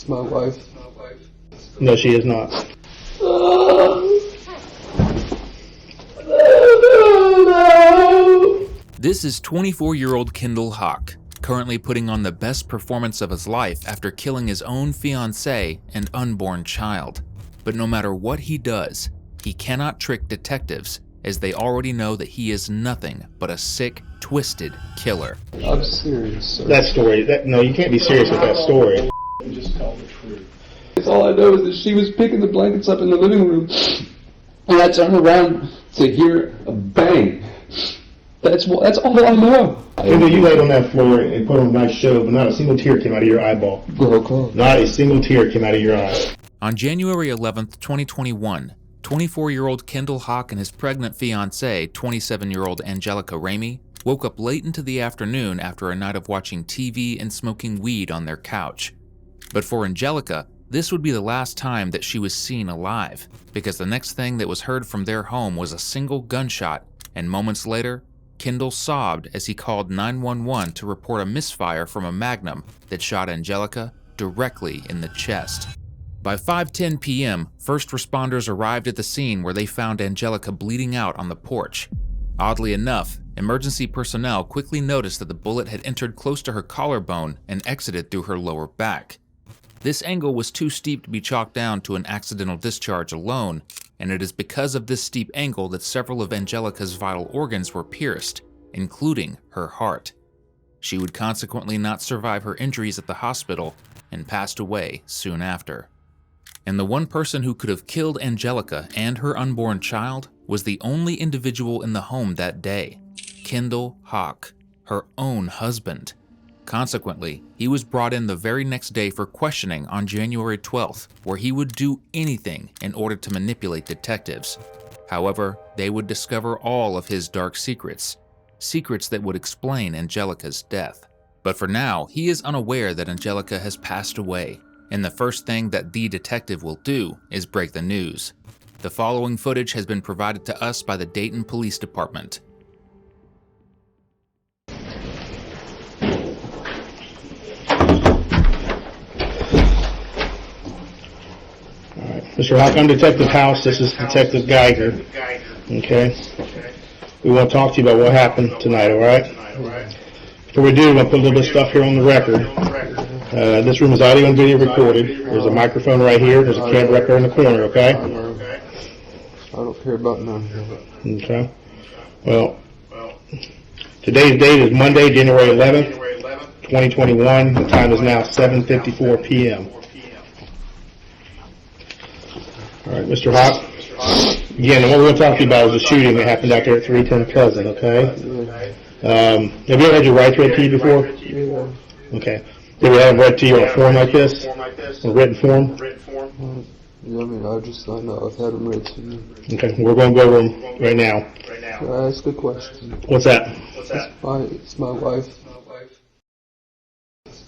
It's my wife. No, she is not. This is 24-year-old Kendall Hawk, currently putting on the best performance of his life after killing his own fiancée and unborn child. But no matter what he does, he cannot trick detectives, as they already know that he is nothing but a sick, twisted killer. I'm serious, sir. That story, no, you can't be serious with that story. Just tell the truth. All I know is that she was picking the blankets up in the living room, and I turned around to hear a bang. That's all I know. Kendall, you laid on that floor and put on a nice show, but not a single tear came out of your eyeball. Not a single tear came out of your eye. On January 11th, 2021, 24-year-old Kendall Hawk and his pregnant fiancée, 27-year-old Angelica Ramey, woke up late into the afternoon after a night of watching TV and smoking weed on their couch. But for Angelica, this would be the last time that she was seen alive, because the next thing that was heard from their home was a single gunshot, and moments later, Kendall sobbed as he called 911 to report a misfire from a Magnum that shot Angelica directly in the chest. By 5:10 p.m., first responders arrived at the scene where they found Angelica bleeding out on the porch. Oddly enough, emergency personnel quickly noticed that the bullet had entered close to her collarbone and exited through her lower back. This angle was too steep to be chalked down to an accidental discharge alone, and it is because of this steep angle that several of Angelica's vital organs were pierced, including her heart. She would consequently not survive her injuries at the hospital and passed away soon after. And the one person who could have killed Angelica and her unborn child was the only individual in the home that day, Kendall Hawk, her own husband. Consequently, he was brought in the very next day for questioning on January 12th, where he would do anything in order to manipulate detectives. However, they would discover all of his dark secrets, secrets that would explain Angelica's death. But for now, he is unaware that Angelica has passed away, and the first thing that the detective will do is break the news. The following footage has been provided to us by the Dayton Police Department. Mr. Hawk, I'm Detective House. This is Detective Geiger. Okay? We want to talk to you about what happened tonight, all right? Before we do, we're going to put a little bit of stuff here on the record. This room is audio and video recorded. There's a microphone right here. There's a camera right there in the corner, okay? I don't care about none of that. Okay. Well, today's date is Monday, January 11th, 2021. The time is now 7:54 p.m. All right, Mr. Hawk. Again, what we're going to talk to you about is a shooting that happened out there at 310 Pleasant, okay? Have you ever had your rights read to you before? Yeah. Okay. Did we have them read to you on a form like this? A written form? Yeah, I mean, I know I've had them read to me. Okay, we're going to go over them right now. Can I ask a question? What's that? It's my wife.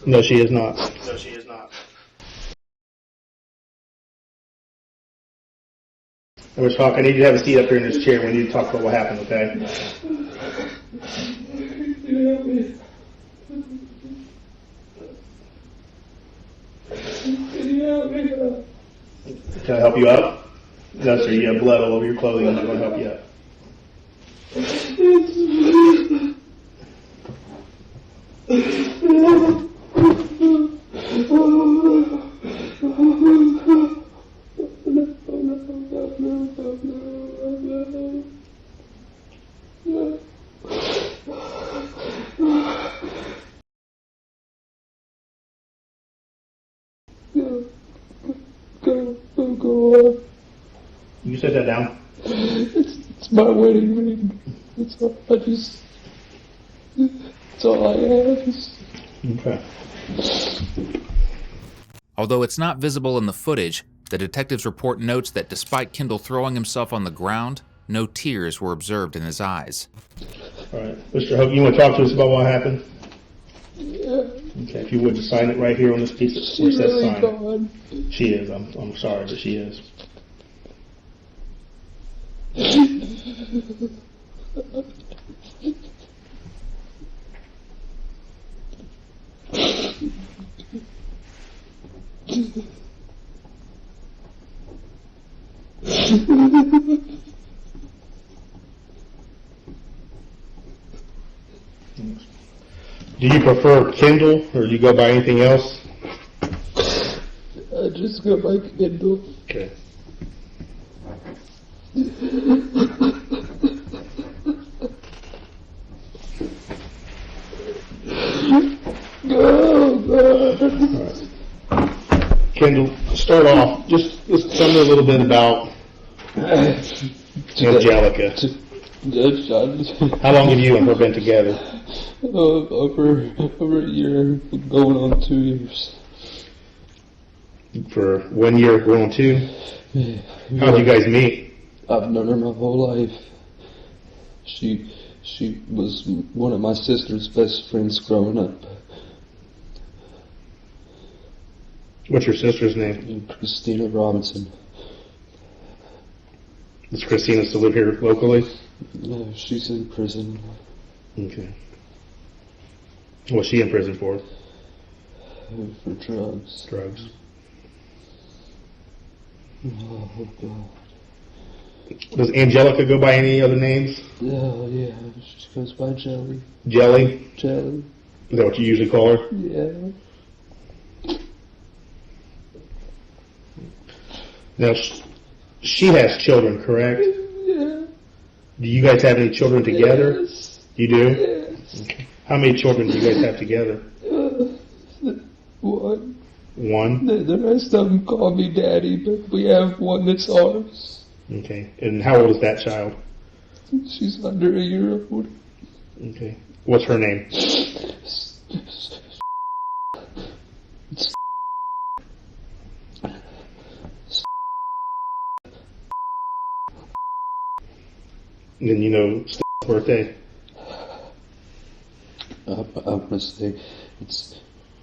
No, she is not. Mr. Hawk, I need you to have a seat up here in this chair. We need to talk about what happened, okay? Can I help you up? No, sir, you have blood all over your clothing. I'm not going to help you up. Go. You set that down. It's my wedding ring. It's all I have. Okay. Although it's not visible in the footage, the detective's report notes that despite Kendall throwing himself on the ground, no tears were observed in his eyes. All right. Mr. Hope, you want to talk to us about what happened? Yeah. Okay, if you would just sign it right here on this piece of where it says sign. Gone. She is. I'm sorry, but she is. Do you prefer Kindle, or do you go by anything else? I just got my Kindle. Okay. Kendall, start off, just tell me a little bit about Angelica. How long have you and her been together? Over a year, going on 2 years. For 1 year, going on 2? How did you guys meet? I've known her my whole life. She was one of my sister's best friends growing up. What's your sister's name? Christina Robinson. Does Christina still live here locally? No, she's in prison. Okay. What's she in prison for? For drugs. Drugs. Oh, God. Does Angelica go by any other names? Oh, yeah. She goes by Jelly. Jelly? Jelly. Is that what you usually call her? Yeah. Now, she has children, correct? Yeah. Do you guys have any children together? Yes. You do? Yes. Okay. How many children do you guys have together? One. One? The rest of them call me Daddy, but we have one that's ours. Okay. And how old is that child? She's under a year old. Okay. What's her name? And then you know Steph's birthday? I'm going to say it's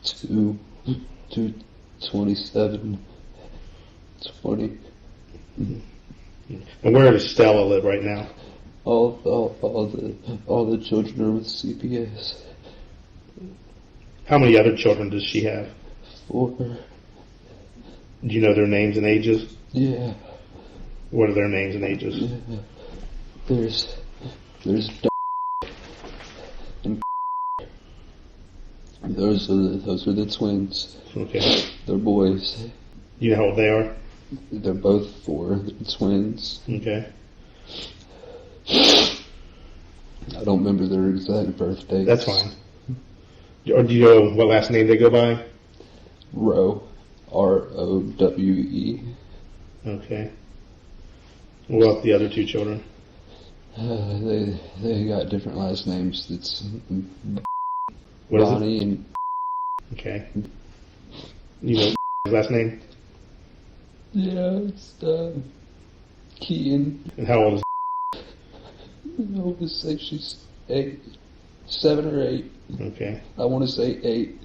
2/27/20. And where does Stella live right now? All the children are with CPS. How many other children does she have? 4. Do you know their names and ages? Yeah. What are their names and ages? Yeah. There's and those are the twins. Okay. They're boys. You know how old they are? They're both 4. They're twins. Okay. I don't remember their exact birthdays. That's fine. Or do you know what last name they go by? Rowe. ROWE. Okay. What about the other 2 children? They got different last names. It's What is Bonnie and Okay. You know his last name? yeah, it's Kean. And how old is I want to say she's 7 or 8. Okay. I want to say 8.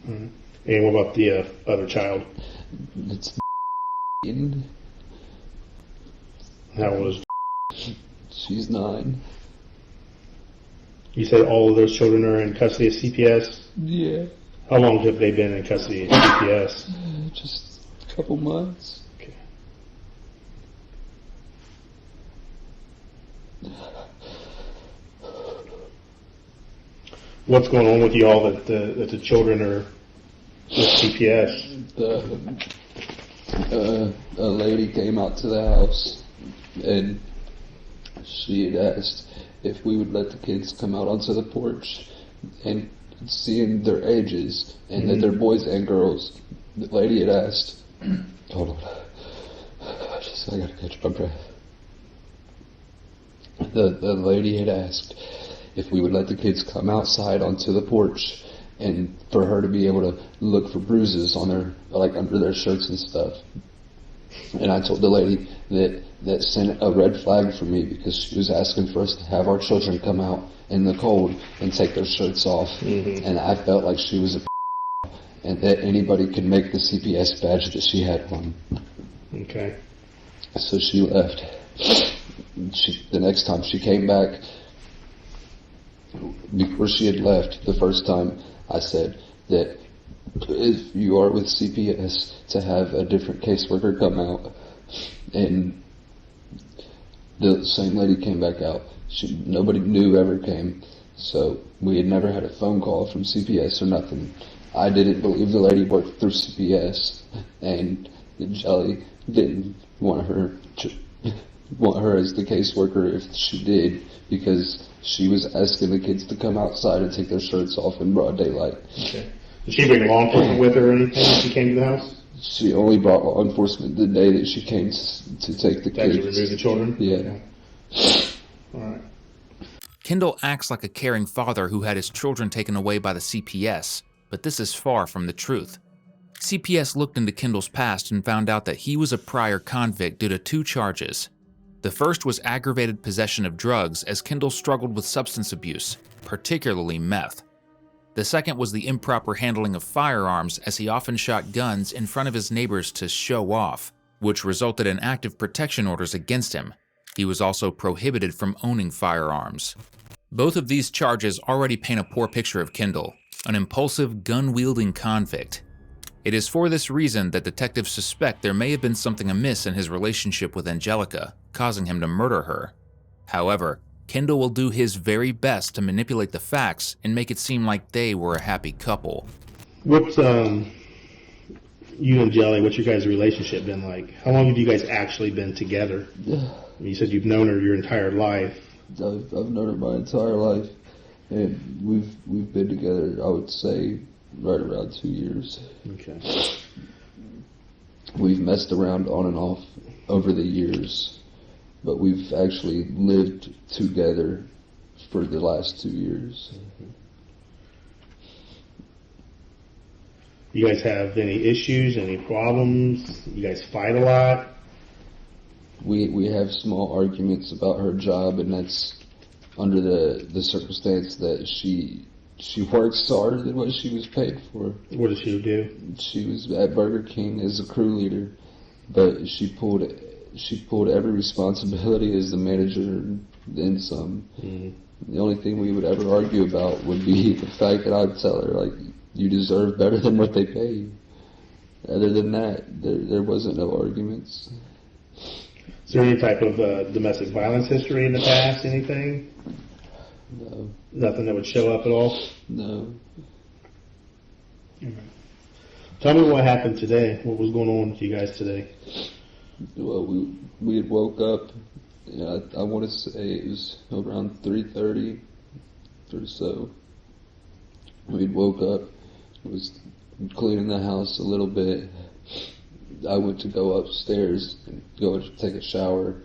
Mm-hmm. And what about the other child? It's Kean. How old is She's 9. You say all of those children are in custody of CPS? Yeah. How long have they been in custody of CPS? Just a couple months. Okay. What's going on with y'all that the children are with CPS? A lady came out to the house and she had asked if we would let the kids come out onto the porch, and seeing their ages and that they're boys and girls, the lady had asked, hold on, I gotta catch my breath. The lady had asked if we would let the kids come outside onto the porch and for her to be able to look for bruises on their, like under their shirts and stuff. And I told the lady that sent a red flag for me because she was asking for us to have our children come out in the cold and take their shirts off. Mm-hmm. And I felt like she was a and that anybody could make the CPS badge that she had on. Okay. So she left. The next time she came back, before she had left the first time, I said that if you are with CPS, to have a different caseworker come out, and the same lady came back out. Nobody new ever came, so we had never had a phone call from CPS or nothing. I didn't believe the lady worked through CPS, and Jelly didn't want her as the caseworker if she did, because she was asking the kids to come outside and take their shirts off in broad daylight. Okay. Did she bring law enforcement with her or anything when she came to the house? She only brought law enforcement the day that she came to take the kids. Actually remove the children? Yeah. All right. Kendall acts like a caring father who had his children taken away by the CPS, but this is far from the truth. CPS looked into Kendall's past and found out that he was a prior convict due to 2 charges. The first was aggravated possession of drugs, as Kendall struggled with substance abuse, particularly meth. The second was the improper handling of firearms, as he often shot guns in front of his neighbors to show off, which resulted in active protection orders against him. He was also prohibited from owning firearms. Both of these charges already paint a poor picture of Kendall, an impulsive, gun-wielding convict. It is for this reason that detectives suspect there may have been something amiss in his relationship with Angelica, causing him to murder her. However, Kendall will do his very best to manipulate the facts and make it seem like they were a happy couple. What's you and Jelly, what's your guys' relationship been like? How long have you guys actually been together? You said you've known her your entire life. I've known her my entire life, and we've been together, I would say, right around 2 years. Okay. We've messed around on and off over the years, but we've actually lived together for the last 2 years. You guys have any issues, any problems? You guys fight a lot? We have small arguments about her job, and that's under the circumstance that she works harder than what she was paid for. What does she do? She was at Burger King as a crew leader, but she pulled every responsibility as the manager and then some. Mm-hmm. The only thing we would ever argue about would be the fact that I'd tell her, like, you deserve better than what they pay you. Other than that, there wasn't no arguments. Is there any type of domestic violence history in the past, anything? No. Nothing that would show up at all? No. Okay. Tell me what happened today. What was going on with you guys today? Well, we had woke up, I want to say it was around 3:30 or so. We'd woke up, was cleaning the house a little bit. I went to go upstairs and go take a shower.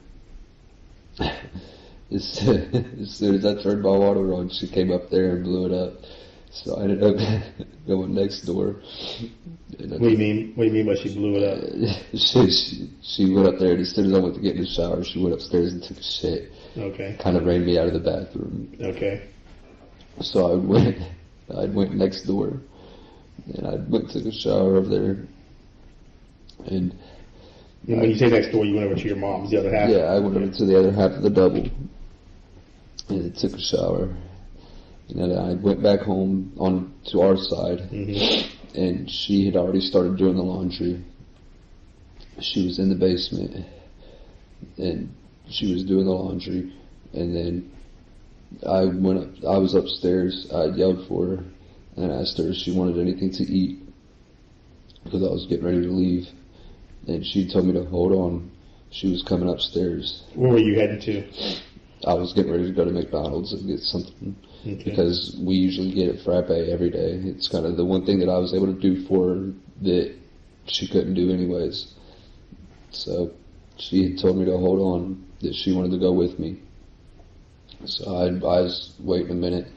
As soon as I turned my water on, she came up there and blew it up. So I ended up going next door. What do you mean by she blew it up? She went up there, and as soon as I went to get in the shower, she went upstairs and took a shit. Okay. Kind of ran me out of the bathroom. Okay. So I went next door, and I went and took a shower over there. And when you say next door, you went over to your mom's, the other half? Yeah, I went over to the other half of the double, and took a shower. And then I went back home on to our side, mm-hmm. and she had already started doing the laundry. She was in the basement, and she was doing the laundry, and then I was upstairs. I yelled for her and asked her if she wanted anything to eat, because I was getting ready to leave. And she told me to hold on. She was coming upstairs. Where were you headed to? I was getting ready to go to McDonald's and get something. Okay. Because we usually get a frappe every day. It's kind of the one thing that I was able to do for her that she couldn't do anyways. So she had told me to hold on, that she wanted to go with me. So I was waiting a minute.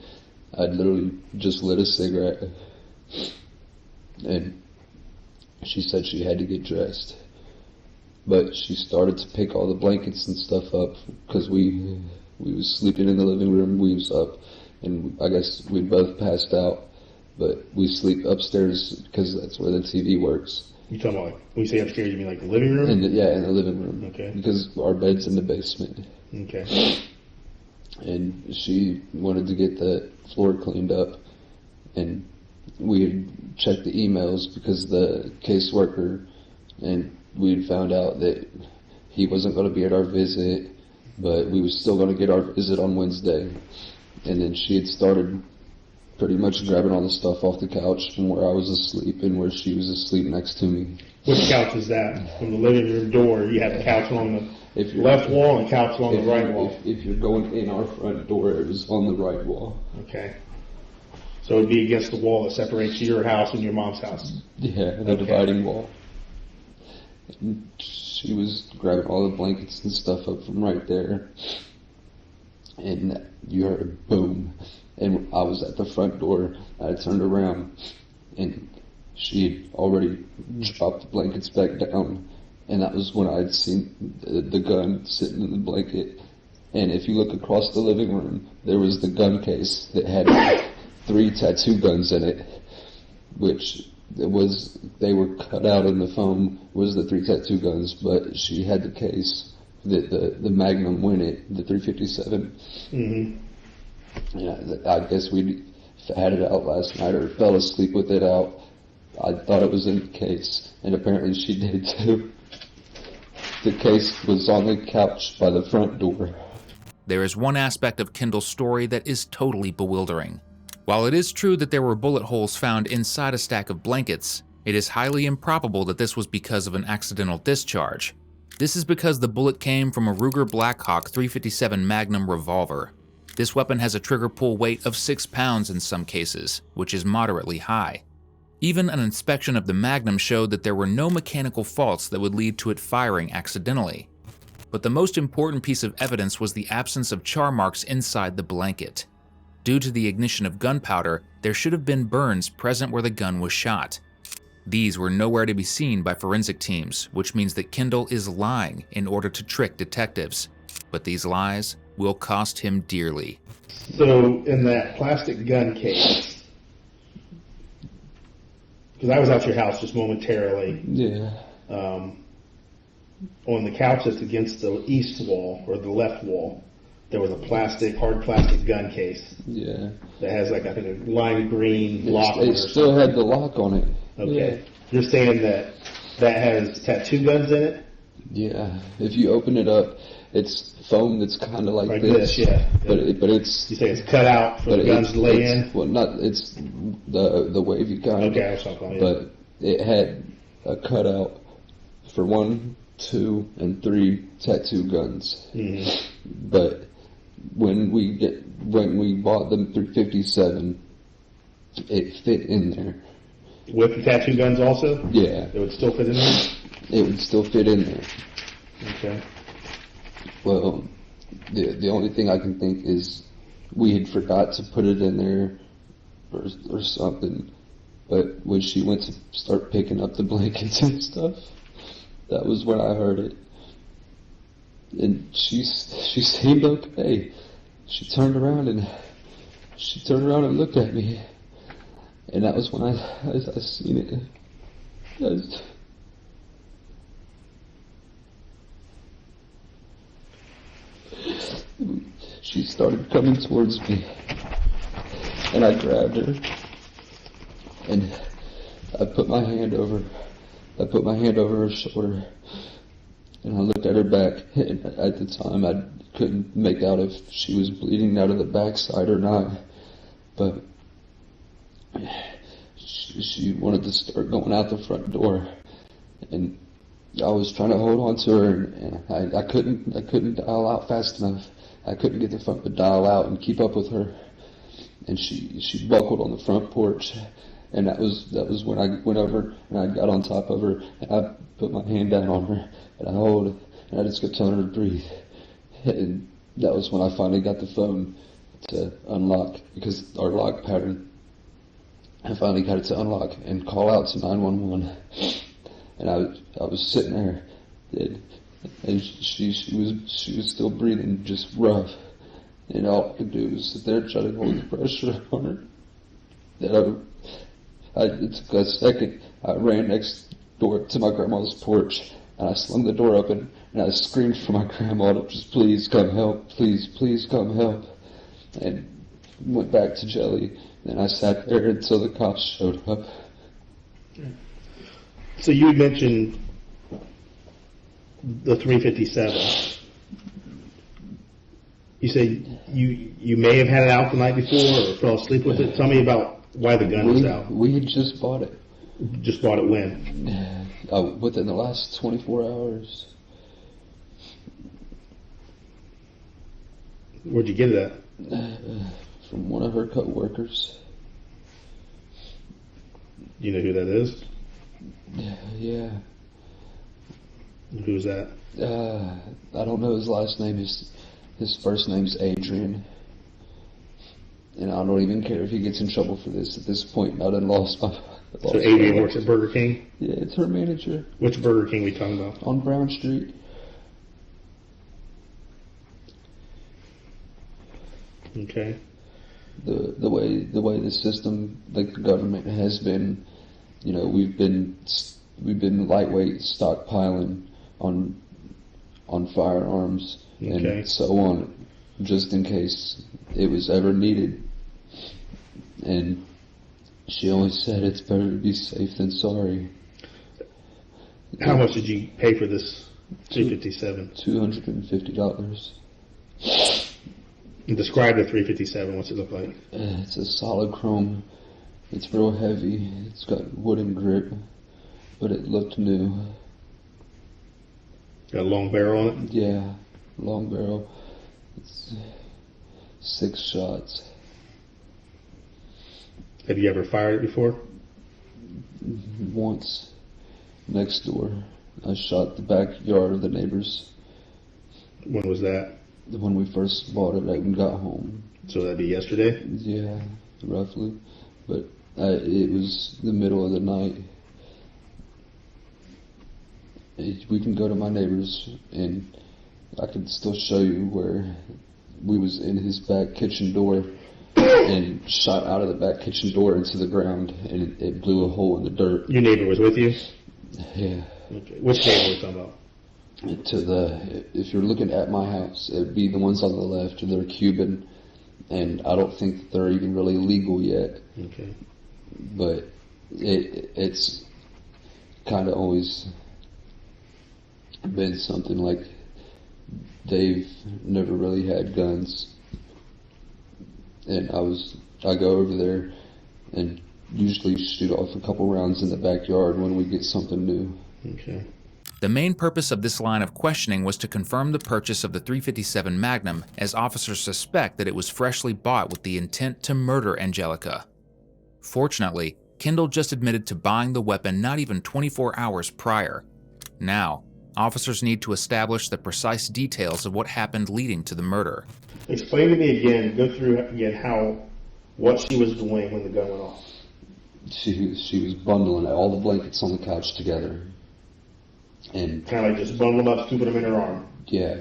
I'd literally just lit a cigarette. And she said she had to get dressed. But she started to pick all the blankets and stuff up, because we was sleeping in the living room. We was up, and I guess we both passed out. But we sleep upstairs because that's where the TV works. You talking about, when you say upstairs, you mean like the living room? In the living room. Okay. Because our bed's in the basement. Okay. And she wanted to get the floor cleaned up, and we had checked the emails because the caseworker, and we had found out that he wasn't going to be at our visit, but we were still going to get our visit on Wednesday. And then she had started pretty much grabbing all the stuff off the couch from where I was asleep and where she was asleep next to me. Which couch is that? From the living room door, you have the couch on the left wall and couch on the right wall. If you're going in our front door, it was on the right wall. Okay. So it would be against the wall that separates your house and your mom's house? Yeah, the dividing wall. And she was grabbing all the blankets and stuff up from right there. And you heard a boom. And I was at the front door. I turned around, and she had already dropped the blankets back down. And that was when I had seen the gun sitting in the blanket. And if you look across the living room, there was the gun case that had 3 tattoo guns in it, which they were cut out in the foam, was the 3 tattoo guns, but she had the case that the Magnum went it, the 357. Mm-hmm. Yeah, I guess we had it out last night or fell asleep with it out. I thought it was in the case, and apparently she did too. The case was on the couch by the front door. There is one aspect of Kendall's story that is totally bewildering. While it is true that there were bullet holes found inside a stack of blankets, it is highly improbable that this was because of an accidental discharge. This is because the bullet came from a Ruger Blackhawk 357 Magnum revolver. This weapon has a trigger pull weight of 6 pounds in some cases, which is moderately high. Even an inspection of the Magnum showed that there were no mechanical faults that would lead to it firing accidentally. But the most important piece of evidence was the absence of char marks inside the blanket. Due to the ignition of gunpowder, there should have been burns present where the gun was shot. These were nowhere to be seen by forensic teams, which means that Kendall is lying in order to trick detectives. But these lies will cost him dearly. So, in that plastic gun case, because I was out your house just momentarily. Yeah. On the couch that's against the east wall, or the left wall, there was a hard plastic gun case. Yeah. That has like, I think, a lime green lock on it. It still had the lock on it. Okay. Yeah. You're saying that has tattoo guns in it? Yeah. If you open it up, it's foam that's kind of like this. Yeah. But it's... You say it's cut out for the guns to lay in? Well, it's the wavy kind. Okay, I was talking about, But it had a cutout for 1, 2, and 3 tattoo guns. Mm-hmm. But when we bought the 357, it fit in there. With the tattoo guns also? Yeah. It would still fit in there? It would still fit in there. Okay. Well, the only thing I can think is we had forgot to put it in there or something. But when she went to start picking up the blankets and stuff, that was when I heard it. And she seemed okay. She turned around and looked at me. And that was when I seen it. She started coming towards me, and I grabbed her, and I put my hand over her shoulder, and I looked at her back, and at the time I couldn't make out if she was bleeding out of the backside or not, but she wanted to start going out the front door, and I was trying to hold on to her, and I couldn't dial out fast enough. I couldn't get the front dial out and keep up with her, and she buckled on the front porch, and that was when I went over and I got on top of her, and I put my hand down on her, and I held it, and I just kept telling her to breathe, and that was when I finally got the phone to unlock, because our lock pattern, I finally got it to unlock and call out to 911, and I was sitting there, and she was still breathing just rough, and all I could do was sit there trying to hold the pressure on her. It took a second. I ran next door to my grandma's porch, and I slung the door open, and I screamed for my grandma to just please come help, please come help, and went back to Jelly, Then I sat there until the cops showed up. So you mentioned the 357. You said you may have had it out the night before or fell asleep with it. Tell me about why the gun was out. We had just bought it. Just bought it when? Within the last 24 hours. Where'd you get it at? From one of her co-workers. You know who that is? Yeah. Who's that? I don't know his last name. His first name's Adrian. And I don't even care if he gets in trouble for this. At this point, I done lost my... So Adrian works at Burger King? Yeah, it's her manager. Which Burger King we talking about? On Brown Street. Okay. The way the system, like the government has been, you know, we've been lightweight stockpiling on firearms and so on, just in case it was ever needed. And she always said it's better to be safe than sorry. How much did you pay for this 357? $250. Describe the 357. What's it look like? It's a solid chrome. It's real heavy. It's got wooden grip, but it looked new. Got a long barrel on it? Yeah, long barrel. It's 6 shots. Have you ever fired it before? Once, next door. I shot the backyard of the neighbors. When was that? When we first bought it, and got home. So that'd be yesterday? Yeah, roughly. But it was the middle of the night. We can go to my neighbors, and I can still show you where we was in his back kitchen door and shot out of the back kitchen door into the ground, and it blew a hole in the dirt. Your neighbor was with you? Yeah. Okay. Which neighbor are we talking about? If you're looking at my house, it'd be the ones on the left. They're Cuban, and I don't think they're even really legal yet. Okay. But it's kind of always been something like they've never really had guns, and I go over there and usually shoot off a couple rounds in the backyard when we get something new. Okay. The main purpose of this line of questioning was to confirm the purchase of the .357 Magnum, as officers suspect that it was freshly bought with the intent to murder Angelica. Fortunately, Kendall just admitted to buying the weapon not even 24 hours prior. Now, officers need to establish the precise details of what happened leading to the murder. Explain to me again, go through again what she was doing when the gun went off. She was bundling all the blankets on the couch together. And kind of like just bundle them up, scooping them in her arm. Yeah.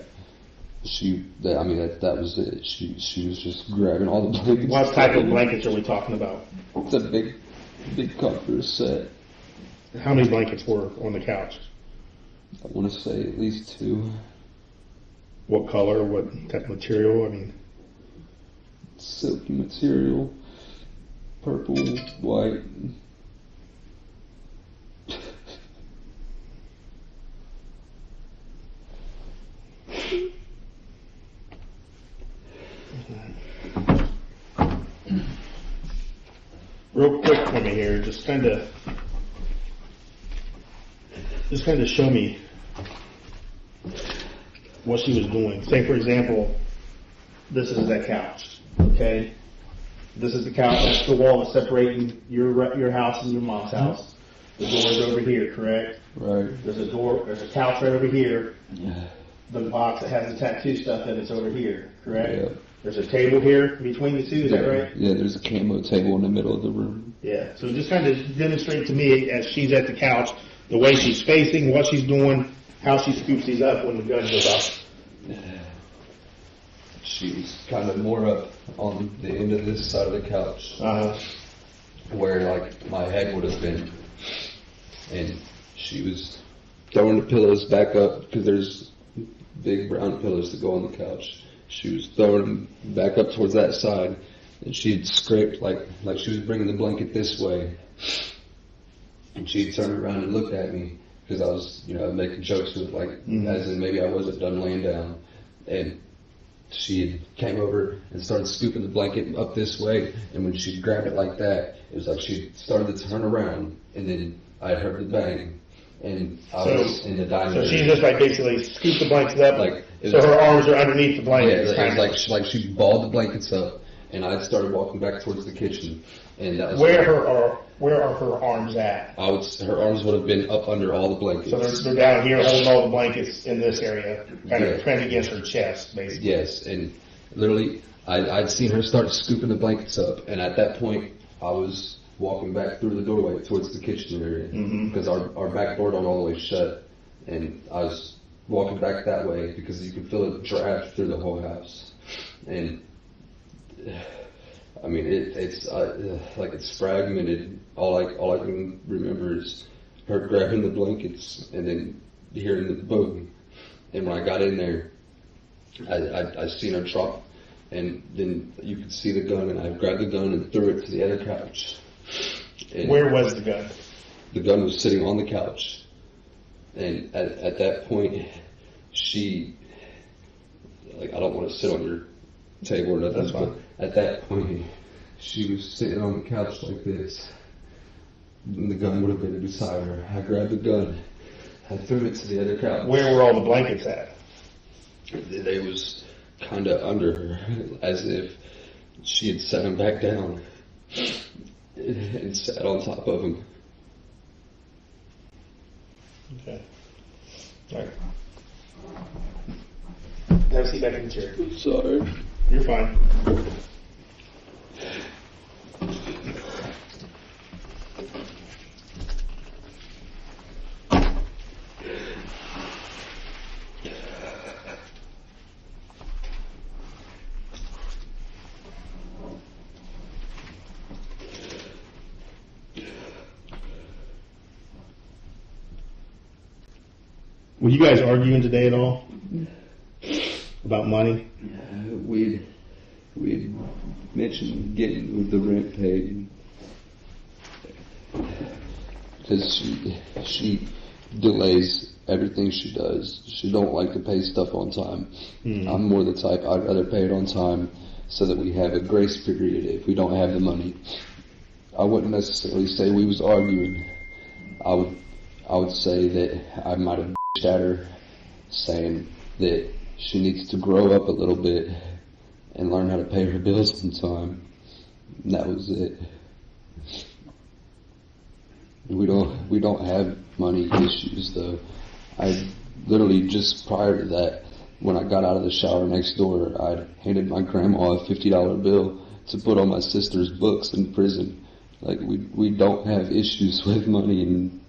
That was it. She was just grabbing all the blankets. What type of blankets are we talking about? It's a big comforter set. How many blankets were on the couch? I want to say at least 2. What color? What type of material? Silky material. Purple, white. Real quick for me here, just kind of show me what she was doing. Say, for example, this is that couch, okay? This is the couch. That's the wall that's separating your house and your mom's house. The door is over here, correct? Right. There's a couch right over here. The box that has the tattoo stuff in it's over here, correct? Yeah. There's a table here between the two, is that right? Yeah, there's a camo table in the middle of the room. Yeah, so just kind of demonstrate to me as she's at the couch, the way she's facing, what she's doing, how she scoops these up when the gun goes off. She was kind of more up on the end of this side of the couch, where like my head would have been, and she was throwing the pillows back up because there's big brown pillows that go on the couch. She was throwing them back up towards that side, and she'd scraped like she was bringing the blanket this way, and she'd turned around and looked at me because I was, making jokes with as in maybe I wasn't done laying down, and she came over and started scooping the blanket up this way, and when she grabbed it like that, it was like she started to turn around, and then I heard the bang, and I was in the dining room. So she just basically scooped the blankets up, so her arms are underneath the blankets. Yeah, it was like she balled the blankets up, and I started walking back towards the kitchen, and that was where are her arms at? Her arms would have been up under all the blankets. So they're down here holding all the blankets in this area, kind of pinned against her chest, basically. Yes, and literally, I'd seen her start scooping the blankets up, and at that point, I was walking back through the doorway towards the kitchen area, because our back door don't all the way shut, and I was walking back that way because you could feel it draft through the whole house, and I mean, it's fragmented. All I can remember is her grabbing the blankets and then hearing the boom. And when I got in there, I seen her drop, and then you could see the gun, and I grabbed the gun and threw it to the other couch. And where was the gun? The gun was sitting on the couch, and at that point, she, I don't want to sit on your table or nothing. That's fine. At that point, she was sitting on the couch like this, and the gun would have been beside her. I grabbed the gun, I threw it to the other couch. Where were all the blankets at? They was kind of under her, as if she had set them back down and sat on top of them. Okay. All right. Have a seat back in the chair. Sorry. You're fine. Were you guys arguing today at all about money? We'd mentioned getting the rent paid because she delays everything she does. She don't like to pay stuff on time. I'm more the type, I'd rather pay it on time so that we have a grace period if we don't have the money. I wouldn't necessarily say we was arguing. I would say that I might have at her saying that she needs to grow up a little bit and learn how to pay her bills on time. And that was it. We don't have money issues though. I literally just prior to that, when I got out of the shower next door, I handed my grandma a $50 bill to put on my sister's books in prison. Like we don't have issues with money, and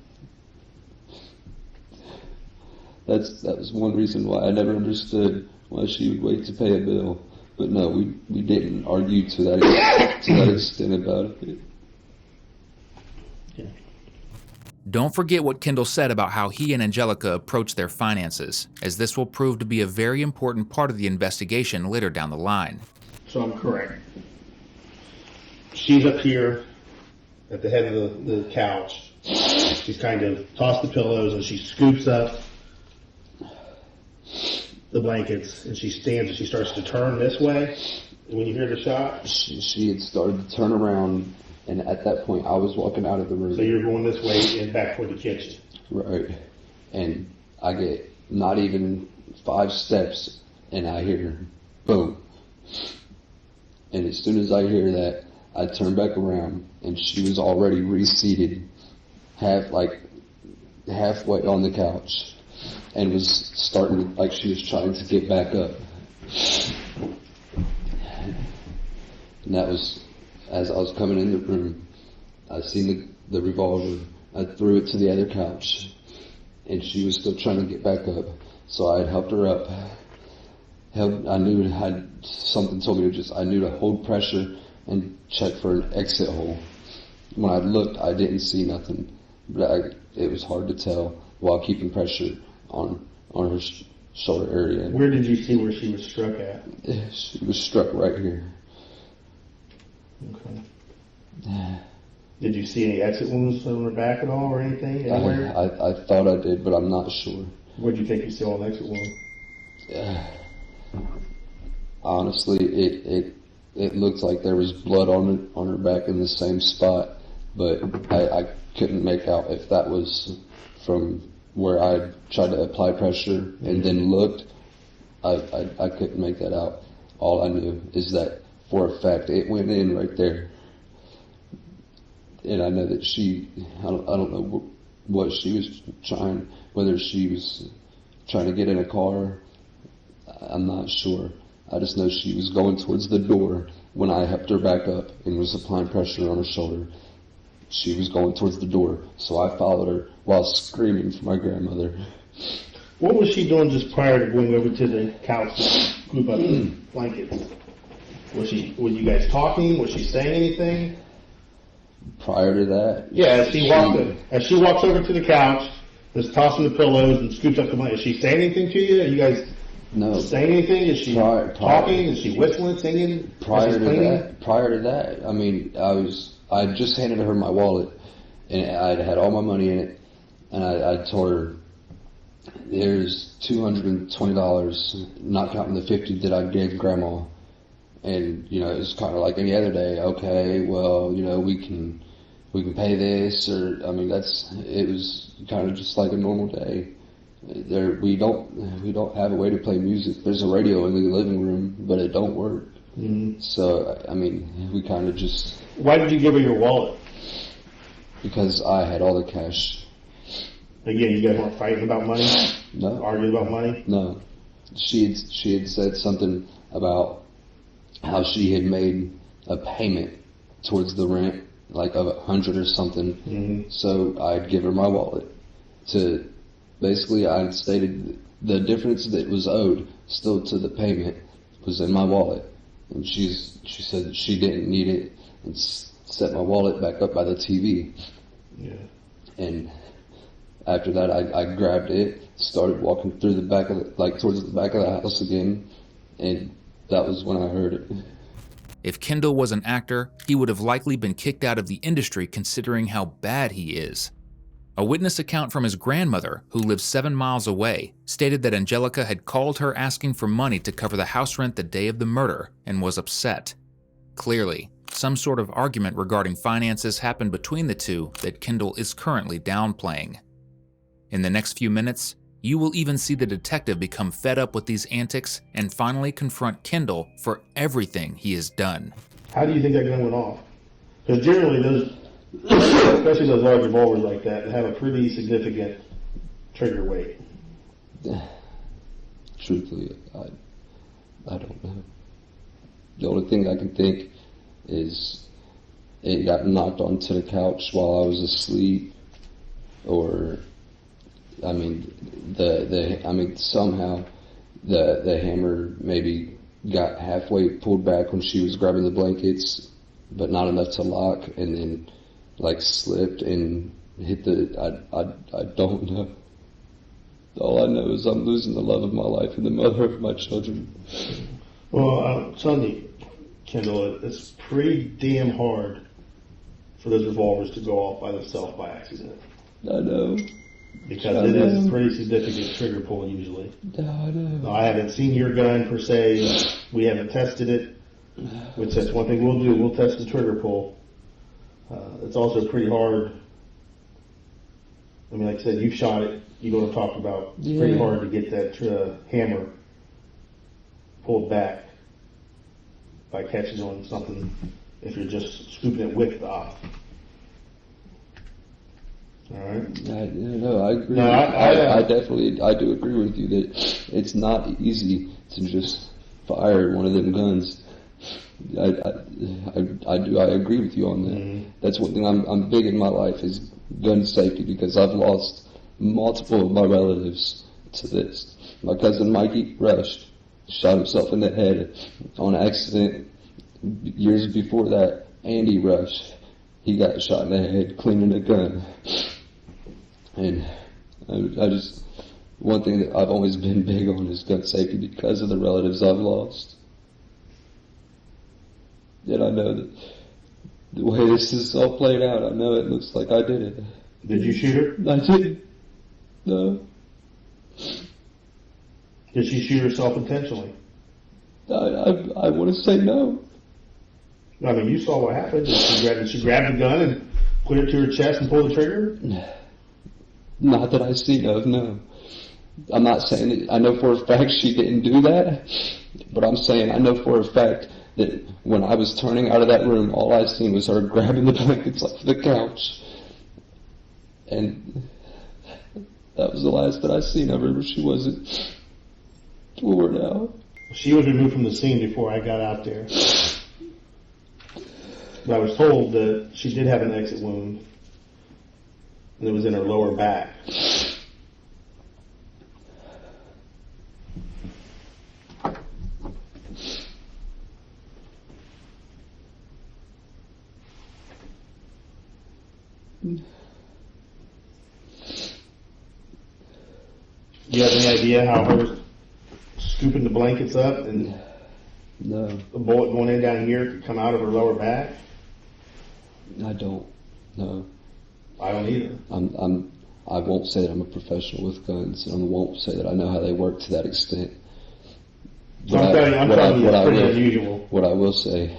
that was one reason why I never understood why she would wait to pay a bill. But no, we didn't argue to that extent about it. Yeah. Don't forget what Kendall said about how he and Angelica approached their finances, as this will prove to be a very important part of the investigation later down the line. So I'm correct. She's up here at the head of the couch. She's kind of tossed the pillows and she scoops up the blankets, and she stands and she starts to turn this way. When you hear the shot, she had started to turn around, and at that point I was walking out of the room. So you're going this way and back toward the kitchen. Right. And I get not even 5 steps, and I hear boom. And as soon as I hear that, I turn back around, and she was already reseated, halfway on the couch, and was starting like she was trying to get back up. And that was, as I was coming in the room, I seen the revolver. I threw it to the other couch, and she was still trying to get back up. So I had helped her up. I knew something told me I knew to hold pressure and check for an exit hole. When I looked, I didn't see nothing, but it was hard to tell while keeping pressure on her shoulder area. Where did you see where she was struck at? She was struck right here. Okay. Did you see any exit wounds on her back at all or anything? Anywhere? I thought I did, but I'm not sure. What did you think you saw an exit wound? Honestly, it looked like there was blood on her back in the same spot, but I couldn't make out if that was from where I tried to apply pressure and then looked. I couldn't make that out. All I knew is that for a fact it went in right there, and I know that I don't know what she was trying, whether she was trying to get in a car. I'm not sure. I just know she was going towards the door when I helped her back up and was applying pressure on her shoulder. She was going towards the door, so I followed her while screaming for my grandmother. What was she doing just prior to going over to the couch to scoop up the blankets? Were you guys talking? Was she saying anything? Prior to that? Yeah, as she walks over to the couch, is tossing the pillows and scoops up the blankets. Is she saying anything to you? Are you guys saying anything? Is she talking? Is she whistling, singing? Prior to that, I mean, I just handed her my wallet, and I had all my money in it, and I told her, there's $220, not counting the $50 that I gave Grandma. And, you know, it was kind of like any other day. Okay, well, you know, we can pay this, or, I mean, it was kind of just like a normal day. We don't have a way to play music. There's a radio in the living room, but it don't work. Mm-hmm. So, I mean, we kind of just... Why did you give her your wallet? Because I had all the cash. Again, you guys weren't fighting about money? No. Arguing about money? No. She had said something about how she had made a payment towards the rent, like of $100 or something. Mm-hmm. So I'd give her my wallet to... Basically, I stated the difference that was owed still to the payment was in my wallet. And she said that she didn't need it and set my wallet back up by the TV. Yeah. And after that, I grabbed it, started walking through the back of towards the back of the house again, and that was when I heard it. If Kendall was an actor, he would have likely been kicked out of the industry considering how bad he is. A witness account from his grandmother, who lives 7 miles away, stated that Angelica had called her asking for money to cover the house rent the day of the murder and was upset. Clearly, some sort of argument regarding finances happened between the two that Kendall is currently downplaying. In the next few minutes, you will even see the detective become fed up with these antics and finally confront Kendall for everything he has done. How do you think that gun went off? Because generally those, especially those large revolvers like that, have a pretty significant trigger weight. Truthfully, I don't know. The only thing I can think is it got knocked onto the couch while I was asleep, or I mean, somehow the hammer maybe got halfway pulled back when she was grabbing the blankets, but not enough to lock, and then slipped and hit I don't know. All I know is I'm losing the love of my life and the mother of my children. Well, Sunday, Kendall, it's pretty damn hard for those revolvers to go off by themselves by accident. I know. Because it is a pretty significant trigger pull usually. I know. No, I haven't seen your gun per se. We haven't tested it. Which that's one thing we'll do. We'll test the trigger pull. It's also pretty hard. I mean, like I said, you shot it. You know what I'm talking about. It's pretty hard to get that hammer pulled back by catching on something if you're just scooping it with the op. All right. No, I agree. No, I definitely do agree with you that it's not easy to just fire one of them guns. I agree with you on that. Mm-hmm. That's one thing I'm big in my life is gun safety, because I've lost multiple of my relatives to this. My cousin Mikey Rush shot himself in the head on accident. Years before that, Andy Rush, he got shot in the head cleaning a gun. And I just, one thing that I've always been big on is gun safety because of the relatives I've lost. And I know that The way this is all played out, I know it looks like I did it. Did you shoot her? I didn't. No. Did she shoot herself intentionally? I want to say no. I mean, you saw what happened. Did she grab the gun and put it to her chest and pull the trigger? Not that I see of, no. I'm not saying that I know for a fact she didn't do that, but I'm saying I know for a fact that when I was turning out of that room, all I seen was her grabbing the blankets off the couch. And that was the last that I seen of her, but she wasn't forward out. She was removed from the scene before I got out there. But I was told that she did have an exit wound, and it was in her lower back. Do you have any idea how her scooping the blankets up and No, a bullet going in down here could come out of her lower back? I don't. No. I don't either. I won't say that I'm a professional with guns, and I won't say that I know how they work to that extent. So I'm telling you, it's pretty unusual. What I will say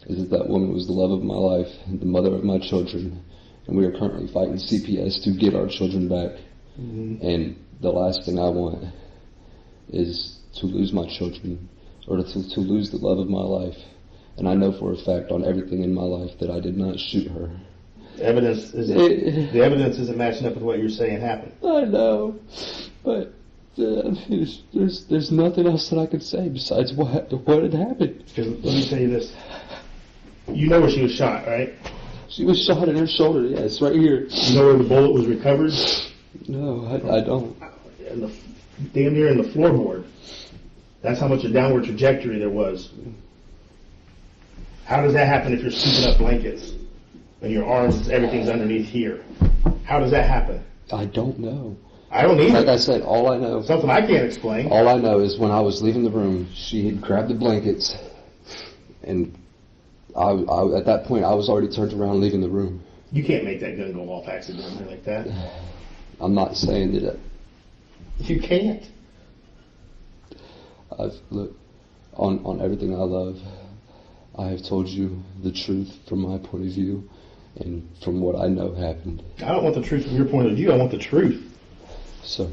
is that woman was the love of my life, and the mother of my children, and we are currently fighting CPS to get our children back. Mm-hmm. And the last thing I want is to lose my children, or to lose the love of my life. And I know for a fact on everything in my life that I did not shoot her. The evidence isn't matching up with what you're saying happened. I know, but there's nothing else that I could say besides what had happened. Because let me tell you this. You know where she was shot, right? She was shot in her shoulder, yes, right here. You know where the bullet was recovered? No, I don't. Damn near in the floorboard. That's how much a downward trajectory there was. How does that happen if you're scooping up blankets and your arms, everything's underneath here? How does that happen? I don't know. I don't either. Like I said, all I know. Something I can't explain. All I know is when I was leaving the room, she had grabbed the blankets, and I at that point I was already turned around leaving the room. You can't make that gun go off accidentally like that. I'm not saying that. You can't. Look, on everything I love, I have told you the truth from my point of view and from what I know happened. I don't want the truth from your point of view. I want the truth. So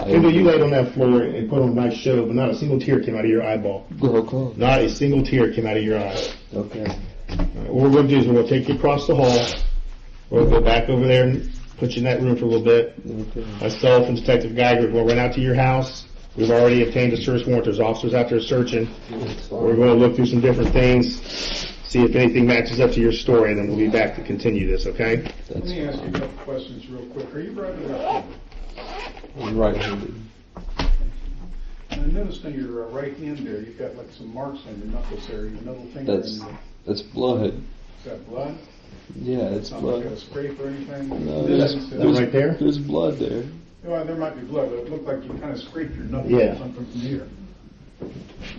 You laid on that floor and put on a nice show, but not a single tear came out of your eyeball. Okay. Not a single tear came out of your eye. Okay. Right, what we're going to do is we're going to take you across the hall. We're going to go back over there and put you in that room for a little bit. Okay. Myself and Detective Geiger are going to run out to your house. We've already obtained a search warrant. There's officers out there searching. We're going to look through some different things, see if anything matches up to your story, and then we'll be back to continue this, okay? Let me ask you a couple questions real quick. Are you right or left-handed? I'm right-handed. And I noticed on your right hand there, you've got like some marks on your knuckles there, your middle finger. That's blood. Is that blood? Yeah, it's Not blood. like a scrape or anything? No, That right there? There's blood there. Well, there might be blood, but it looked like you kind of scraped your knuckles Yeah. or something from here.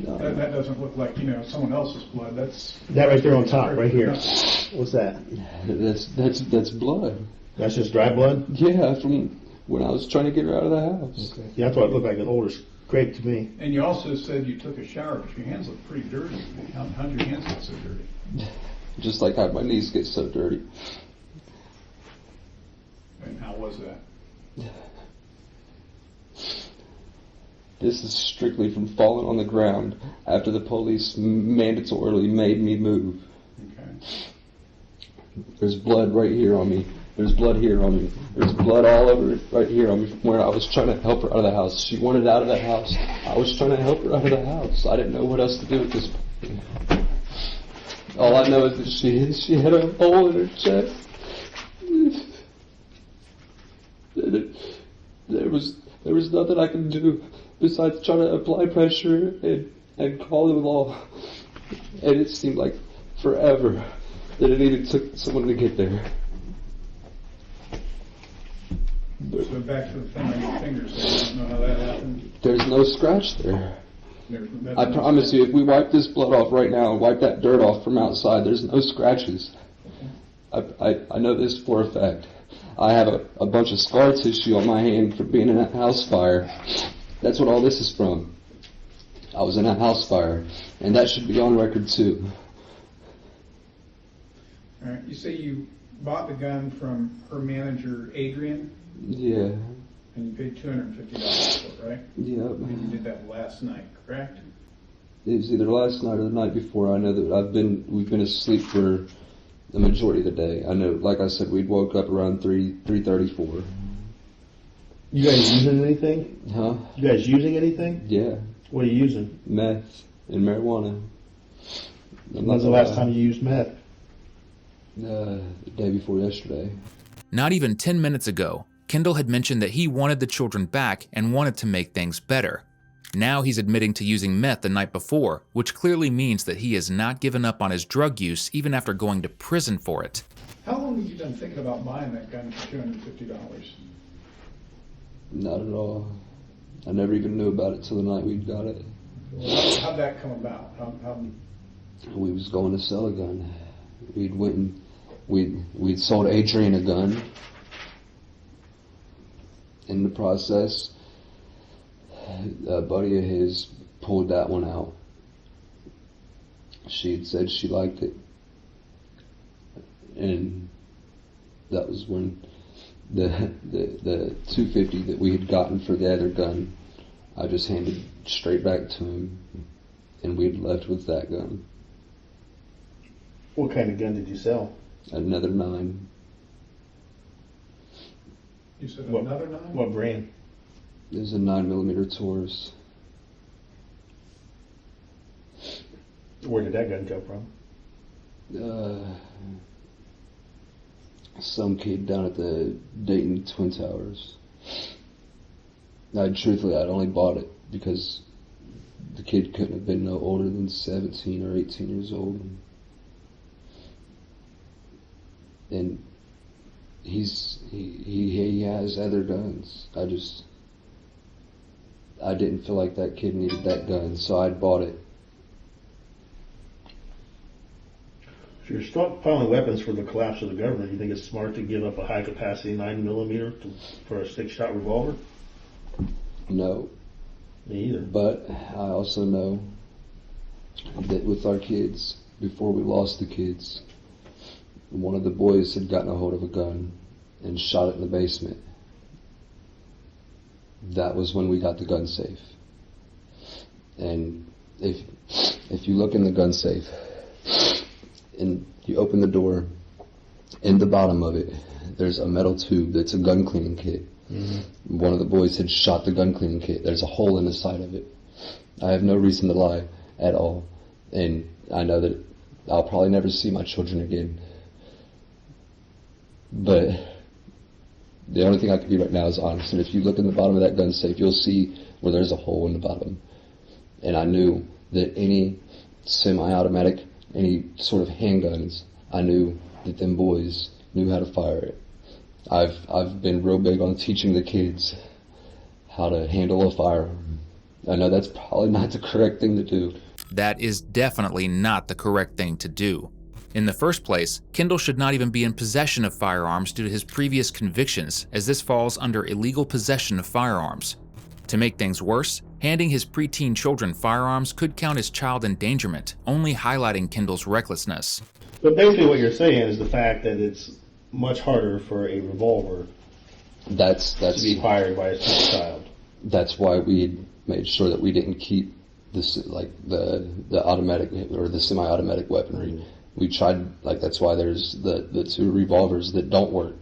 No. That doesn't look like, someone else's blood. That's That right there on top, right here. What's that? That's blood. That's just dry blood? Yeah, from when I was trying to get her out of the house. Okay. Yeah, I thought it looked like an older scrape to me. And you also said you took a shower, but your hands look pretty dirty. How'd your hands get so dirty? Just like how my knees get so dirty. And how was that? This is strictly from falling on the ground after the police mandatorily made me move. Okay. There's blood right here on me. There's blood here on me. There's blood all over right here on me from where I was trying to help her out of the house. She wanted out of the house. I was trying to help her out of the house. I didn't know what else to do at this point. All I know is that she had a hole in her chest. There was nothing I could do besides try to apply pressure and call the law. And it seemed like forever that it even took someone to get there. So back to the thing on your fingers, I don't know how that happened. There's no scratch there. I promise you, if we wipe this blood off right now and wipe that dirt off from outside, there's no scratches. I know this for a fact. I have a bunch of scar tissue on my hand for being in a house fire. That's what all this is from. I was in a house fire, and that should be on record too. All right. You say you bought the gun from her manager, Adrian, Yeah. and you paid $250 for it, right? Yep. And you did that last night, correct? It was either last night or the night before. I know that we've been asleep for the majority of the day. I know, like I said, we'd woke up around 3:34. You guys using anything? Huh? You guys using anything? Yeah. What are you using? Meth and marijuana. When's the last time you used meth? The day before yesterday. Not even 10 minutes ago, Kendall had mentioned that he wanted the children back and wanted to make things better. Now he's admitting to using meth the night before, which clearly means that he has not given up on his drug use even after going to prison for it. How long have you been thinking about buying that gun for $250? Not at all. I never even knew about it till the night we got it. Well, how'd that come about? We was going to sell a gun. We'd sold Adrian a gun. In the process, a buddy of his pulled that one out. She had said she liked it, and that was when the $250 that we had gotten for the other gun, I just handed straight back to him, and we had left with that gun. What kind of gun did you sell? Another 9. You said What- another 9? What brand? It was a 9mm Taurus. Where did that gun come from? Some kid down at the Dayton Twin Towers. Truthfully, I'd only bought it because the kid couldn't have been no older than 17 or 18 years old. And he has other guns. I didn't feel like that kid needed that gun, so I bought it. If you're stockpiling weapons for the collapse of the government, you think it's smart to give up a high-capacity 9mm for a 6-shot revolver? No. Me either. But I also know that with our kids, before we lost the kids, one of the boys had gotten a hold of a gun and shot it in the basement. That was when we got the gun safe. And if you look in the gun safe and you open the door, in the bottom of it, there's a metal tube that's a gun cleaning kit. Mm-hmm. One of the boys had shot the gun cleaning kit. There's a hole in the side of it. I have no reason to lie at all. And I know that I'll probably never see my children again. But the only thing I can be right now is honest. And if you look in the bottom of that gun safe, you'll see where there's a hole in the bottom. And I knew that any semi-automatic, any sort of handguns, I knew that them boys knew how to fire it. I've been real big on teaching the kids how to handle a firearm. I know that's probably not the correct thing to do. That is definitely not the correct thing to do. In the first place, Kendall should not even be in possession of firearms due to his previous convictions, as this falls under illegal possession of firearms. To make things worse, handing his preteen children firearms could count as child endangerment, only highlighting Kendall's recklessness. But basically what you're saying is the fact that it's much harder for a revolver to be fired by a small child. That's why we made sure that we didn't keep this, like the automatic or the semi-automatic weaponry. Mm-hmm. We tried, that's why there's the 2 revolvers that don't work,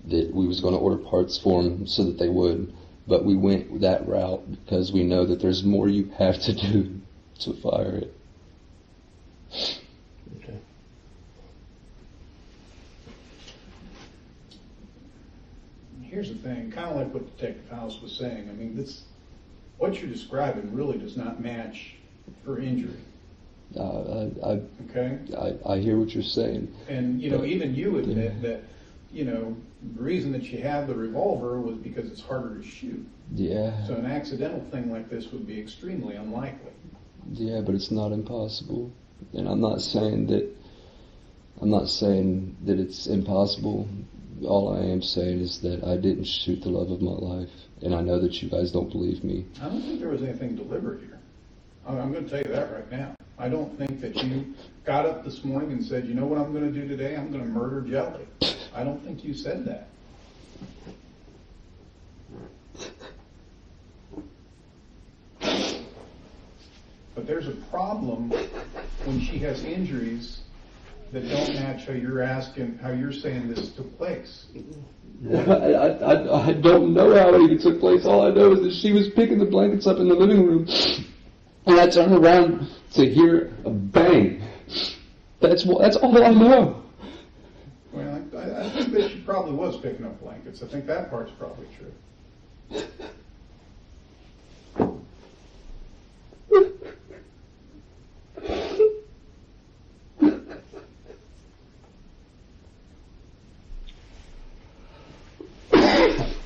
that we was going to order parts for them so that they would, but we went that route because we know that there's more you have to do to fire it. Okay. Here's the thing, kind of like what Detective House was saying. I mean, what you're describing really does not match her injury. Okay? I hear what you're saying. And, even you admit that you know, the reason that she had the revolver was because it's harder to shoot. Yeah. So an accidental thing like this would be extremely unlikely. Yeah, but it's not impossible. And I'm not saying that it's impossible. All I am saying is that I didn't shoot the love of my life. And I know that you guys don't believe me. I don't think there was anything deliberate here. I'm going to tell you that right now. I don't think that you got up this morning and said, you know what I'm going to do today? I'm going to murder Jelly. I don't think you said that. But there's a problem when she has injuries that don't match how you're saying this took place. I don't know how it even took place. All I know is that she was picking the blankets up in the living room, and I turned around to hear a bang. That's all I know. Well, I think that she probably was picking up blankets. I think that part's probably true.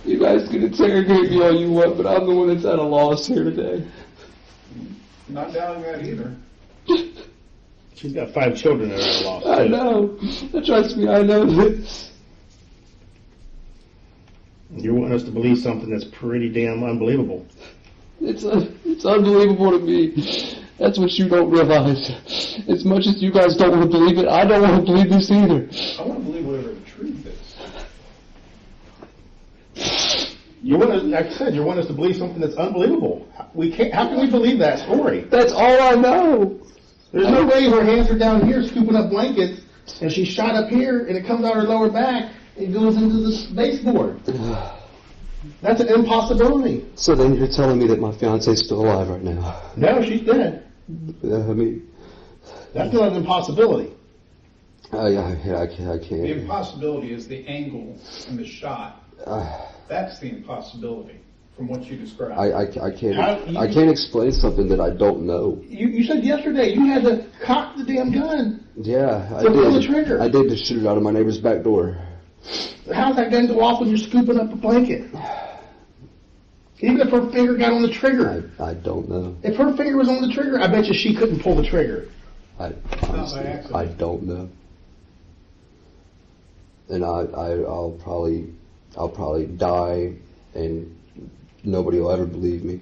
You guys can interrogate me all you want, but I'm the one that's at a loss here today. Not doubting that either. She's got 5 children that are at a loss. I know. Trust me, I know this. You want us to believe something that's pretty damn unbelievable. It's unbelievable to me. That's what you don't realize. As much as you guys don't want to believe it, I don't want to believe this either. I want to believe whatever the truth is. You want us, like I said, you want us to believe something that's unbelievable. We can't. How can we believe that story? That's all I know. There's no way her hands are down here scooping up blankets, and she's shot up here, and it comes out her lower back, and goes into the baseboard. That's an impossibility. So then you're telling me that my fiance's still alive right now? No, she's dead. I mean, that's not an impossibility. I can't. The impossibility is the angle and the shot. That's the impossibility from what you described. I can't explain something that I don't know. You said yesterday you had to cock the damn gun. Yeah, I to did. pull the trigger. I did to shoot it out of my neighbor's back door. How's that gun go off when you're scooping up a blanket? Even if her finger got on the trigger. I don't know. If her finger was on the trigger, I bet you she couldn't pull the trigger. Honestly, I don't know. And I'll probably die, and nobody will ever believe me.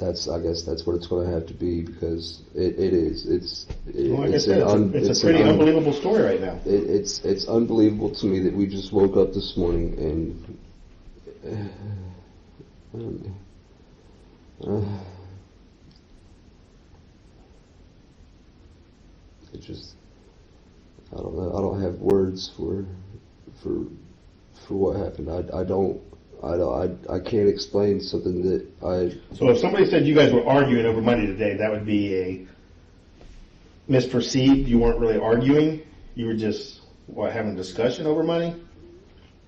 I guess that's what it's going to have to be, because it is. It's a pretty unbelievable story right now. It's unbelievable to me that we just woke up this morning and it just, I don't know. I don't have words for what happened. I can't explain something that So if somebody said you guys were arguing over money today, that would be a misperceived. You weren't really arguing. You were just having a discussion over money.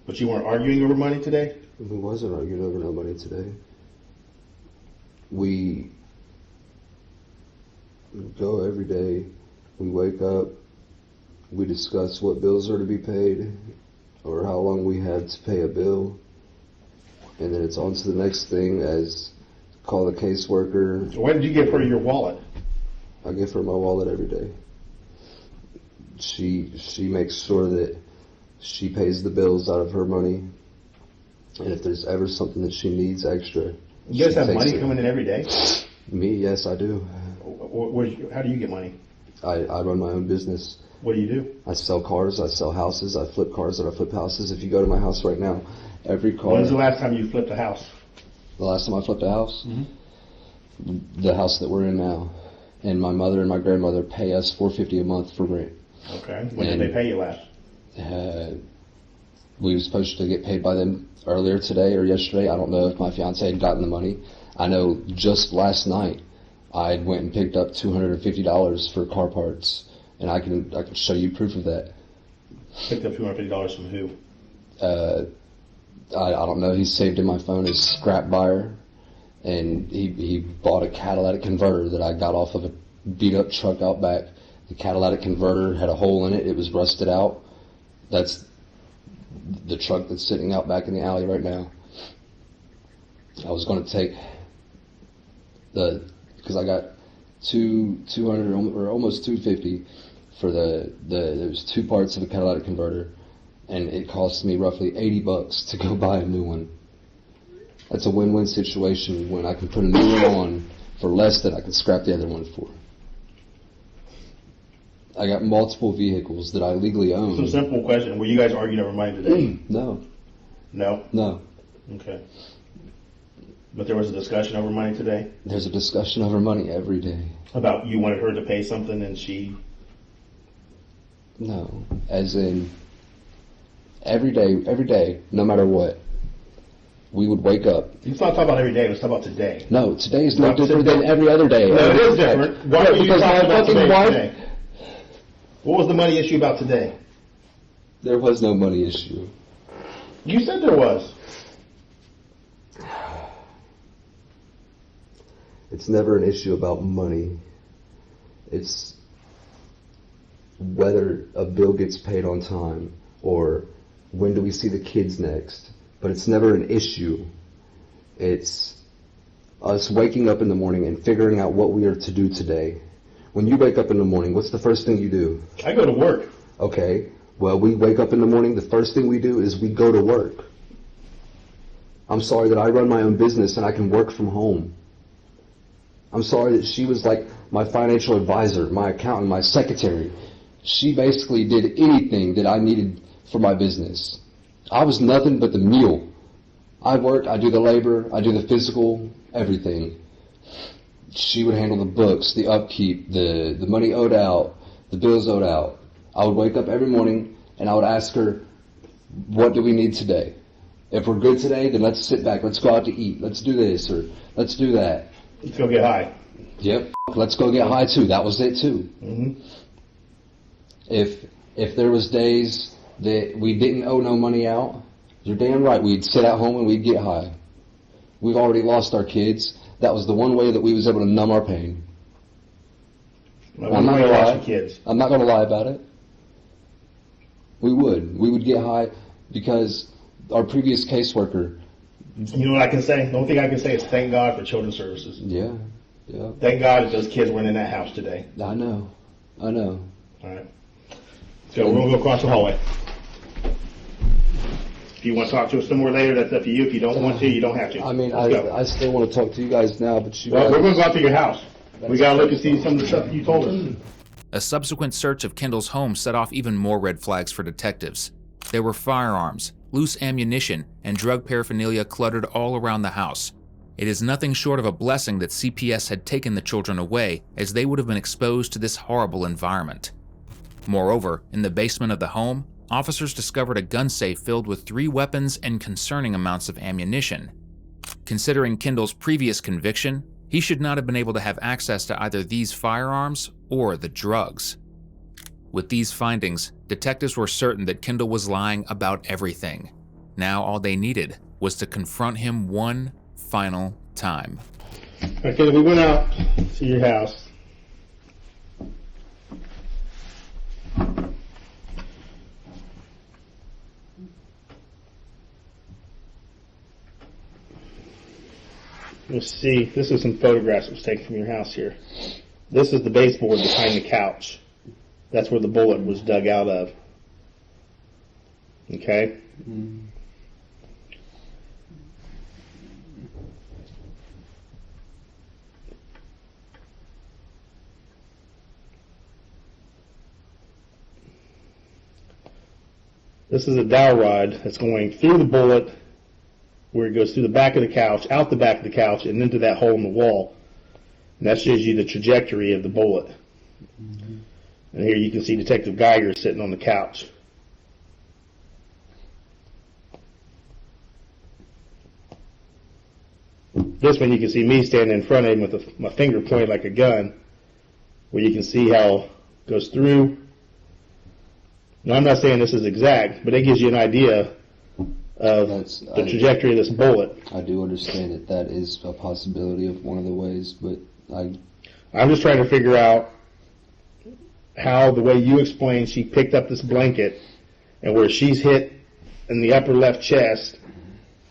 But you weren't arguing over money today. We wasn't arguing over no money today. We go every day. We wake up. We discuss what bills are to be paid, or how long we have to pay a bill. And then it's on to the next thing, as call the caseworker. Why did you give her your wallet? I give her my wallet every day. She makes sure that she pays the bills out of her money. And if there's ever something that she needs extra, you guys have money coming in every day? Me, yes, I do. How do you get money? I run my own business. What do you do? I sell cars, I sell houses, I flip cars and I flip houses. If you go to my house right now, every car... When's the last time you flipped a house? The last time I flipped a house? Mm-hmm. The house that we're in now. And my mother and my grandmother pay us $450 a month for rent. Okay. When did they pay you last? We were supposed to get paid by them earlier today or yesterday. I don't know if my fiancé had gotten the money. I know just last night I went and picked up $250 for car parts. And I can show you proof of that. Picked up $250 from who? I don't know. He saved in my phone as scrap buyer, and he bought a catalytic converter that I got off of a beat up truck out back. The catalytic converter had a hole in it. It was rusted out. That's the truck that's sitting out back in the alley right now. I was going to take because I got 200 or almost 250 for there's two parts of a catalytic converter, and it cost me roughly $80 to go buy a new one. That's a win-win situation when I can put a new one on for less than I can scrap the other one for. I got multiple vehicles that I legally own. So simple question, were you guys arguing over money today? No. No? No. Okay. But there was a discussion over money today? There's a discussion over money every day. About you wanted her to pay something and she... No. As in, every day, no matter what, we would wake up. Let's not talk about every day, let's talk about today. No, today is no different than every other day. No, it is different. Why are you because talking my about fucking wife... today? What was the money issue about today? There was no money issue. You said there was. It's never an issue about money. It's whether a bill gets paid on time or when do we see the kids next. But it's never an issue. It's us waking up in the morning and figuring out what we are to do today. When you wake up in the morning, what's the first thing you do? I go to work. Okay. Well, we wake up in the morning, the first thing we do is we go to work. I'm sorry that I run my own business and I can work from home. I'm sorry that she was like my financial advisor, my accountant, my secretary. She basically did anything that I needed for my business. I was nothing but the mule. I work, I do the labor, I do the physical, everything. She would handle the books, the upkeep, the money owed out, the bills owed out. I would wake up every morning and I would ask her, what do we need today? If we're good today, then let's sit back, let's go out to eat, let's do this, or let's do that. Let's go get high. Yep, let's go get high too. That was it too. Mm-hmm. If there was days that we didn't owe no money out, you're damn right, we'd sit at home and we'd get high. We've already lost our kids. That was the one way that we was able to numb our pain. Well, I'm not gonna lie. Kids. I'm not gonna lie about it. We would get high because our previous caseworker. You know what I can say? The only thing I can say is thank God for children's services. Yeah. Thank God that those kids weren't in that house today. I know. All right. So we're gonna go across the hallway. If you want to talk to us somewhere later, that's up to you. If you don't want to, you don't have to. I mean, Let's go. I still want to talk to you guys now, but you Well, guys... we're going to go out to your house. We got to look and see some of the stuff you told us. A subsequent search of Kendall's home set off even more red flags for detectives. There were firearms, loose ammunition, and drug paraphernalia cluttered all around the house. It is nothing short of a blessing that CPS had taken the children away, as they would have been exposed to this horrible environment. Moreover, in the basement of the home, officers discovered a gun safe filled with 3 weapons and concerning amounts of ammunition. Considering Kendall's previous conviction, he should not have been able to have access to either these firearms or the drugs. With these findings, detectives were certain that Kendall was lying about everything. Now all they needed was to confront him one final time. Okay, we went out to your house. Let's see, this is some photographs that was taken from your house here. This is the baseboard behind the couch. That's where the bullet was dug out of. Okay? This is a dowel rod that's going through the bullet, where it goes through the back of the couch, out the back of the couch, and into that hole in the wall. And that shows you the trajectory of the bullet. Mm-hmm. And here you can see Detective Geiger sitting on the couch. This one you can see me standing in front of him with my finger pointed like a gun, where you can see how it goes through. Now I'm not saying this is exact, but it gives you an idea of the trajectory of this bullet. I do understand that that is a possibility of one of the ways, but I'm just trying to figure out how the way you explained she picked up this blanket and where she's hit in the upper left chest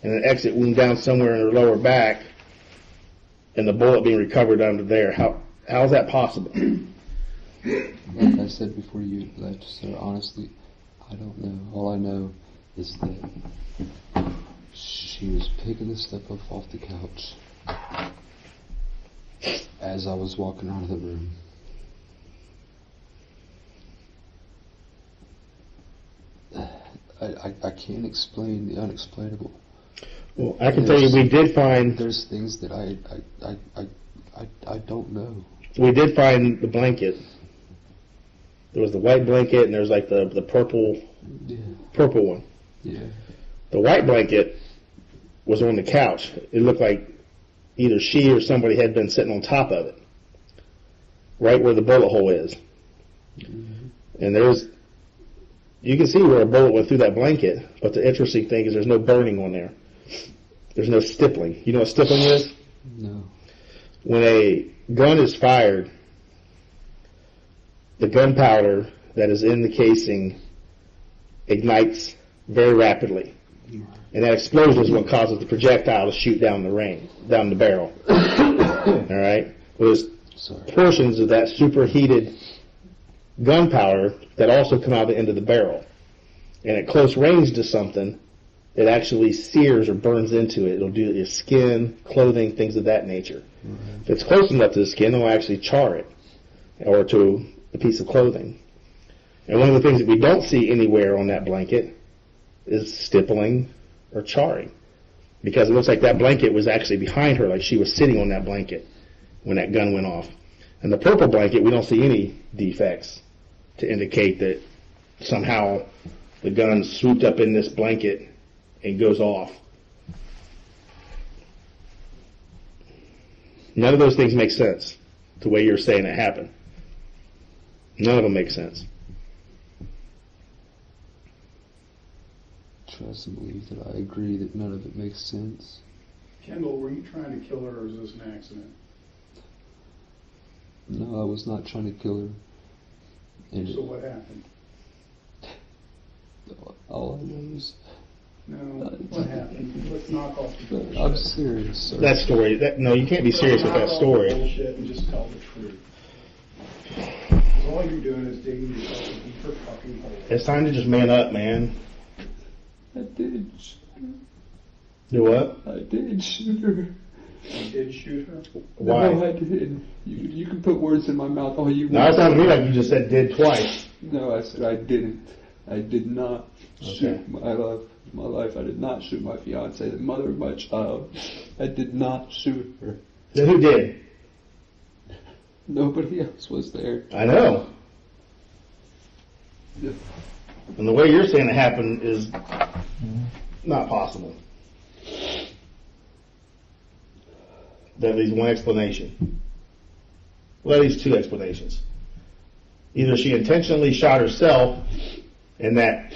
and an exit wound down somewhere in her lower back and the bullet being recovered under there. How is that possible? Like I said before you left, sir, honestly, I don't know. All I know is that she was picking the stuff up off the couch as I was walking out of the room. I can't explain the unexplainable. Well, I can tell you we did find... There's things that I don't know. We did find the blanket. There was the white blanket and there's like the purple one. Yeah. The white blanket was on the couch. It looked like either she or somebody had been sitting on top of it, right where the bullet hole is. Mm-hmm. And you can see where a bullet went through that blanket, but the interesting thing is there's no burning on there. There's no stippling. You know what stippling is? No. When a gun is fired, the gunpowder that is in the casing ignites very rapidly. And that explosion is what causes the projectile to shoot down the barrel. All right? Well, there's portions of that superheated gunpowder that also come out the end of the barrel. And at close range to something, it actually sears or burns into it. It'll do your skin, clothing, things of that nature. Mm-hmm. If it's close enough to the skin, it'll actually char it, or to a piece of clothing. And one of the things that we don't see anywhere on that blanket is stippling or charring, because it looks like that blanket was actually behind her, like she was sitting on that blanket when that gun went off. And the purple blanket, we don't see any defects to indicate that somehow the gun swooped up in this blanket and goes off. None of those things make sense the way you're saying it happened. None of them make sense. Trust and believe that I agree that none of it makes sense. Kendall, were you trying to kill her, or is this an accident? No, I was not trying to kill her. And so what happened? All I know is... No, what happened? Let's knock off the bullshit. I'm serious, sir. That story, no, you can't be serious with that story. Knock off the bullshit and just tell the truth. Because all you're doing is digging yourself a deeper fucking hole. It's time to just man up, man. I did shoot her. Do what? I did shoot her. You did shoot her? Why? No, I did. You can put words in my mouth all you want. No, it sounded to me like you just said did twice. No, I said I didn't. I did not shoot my life. I did not shoot my fiancée, the mother of my child. I did not shoot her. Then who did? Nobody else was there. I know. Yeah. And the way you're saying it happened is not possible. That leaves one explanation. Well, that leaves two explanations. Either she intentionally shot herself in that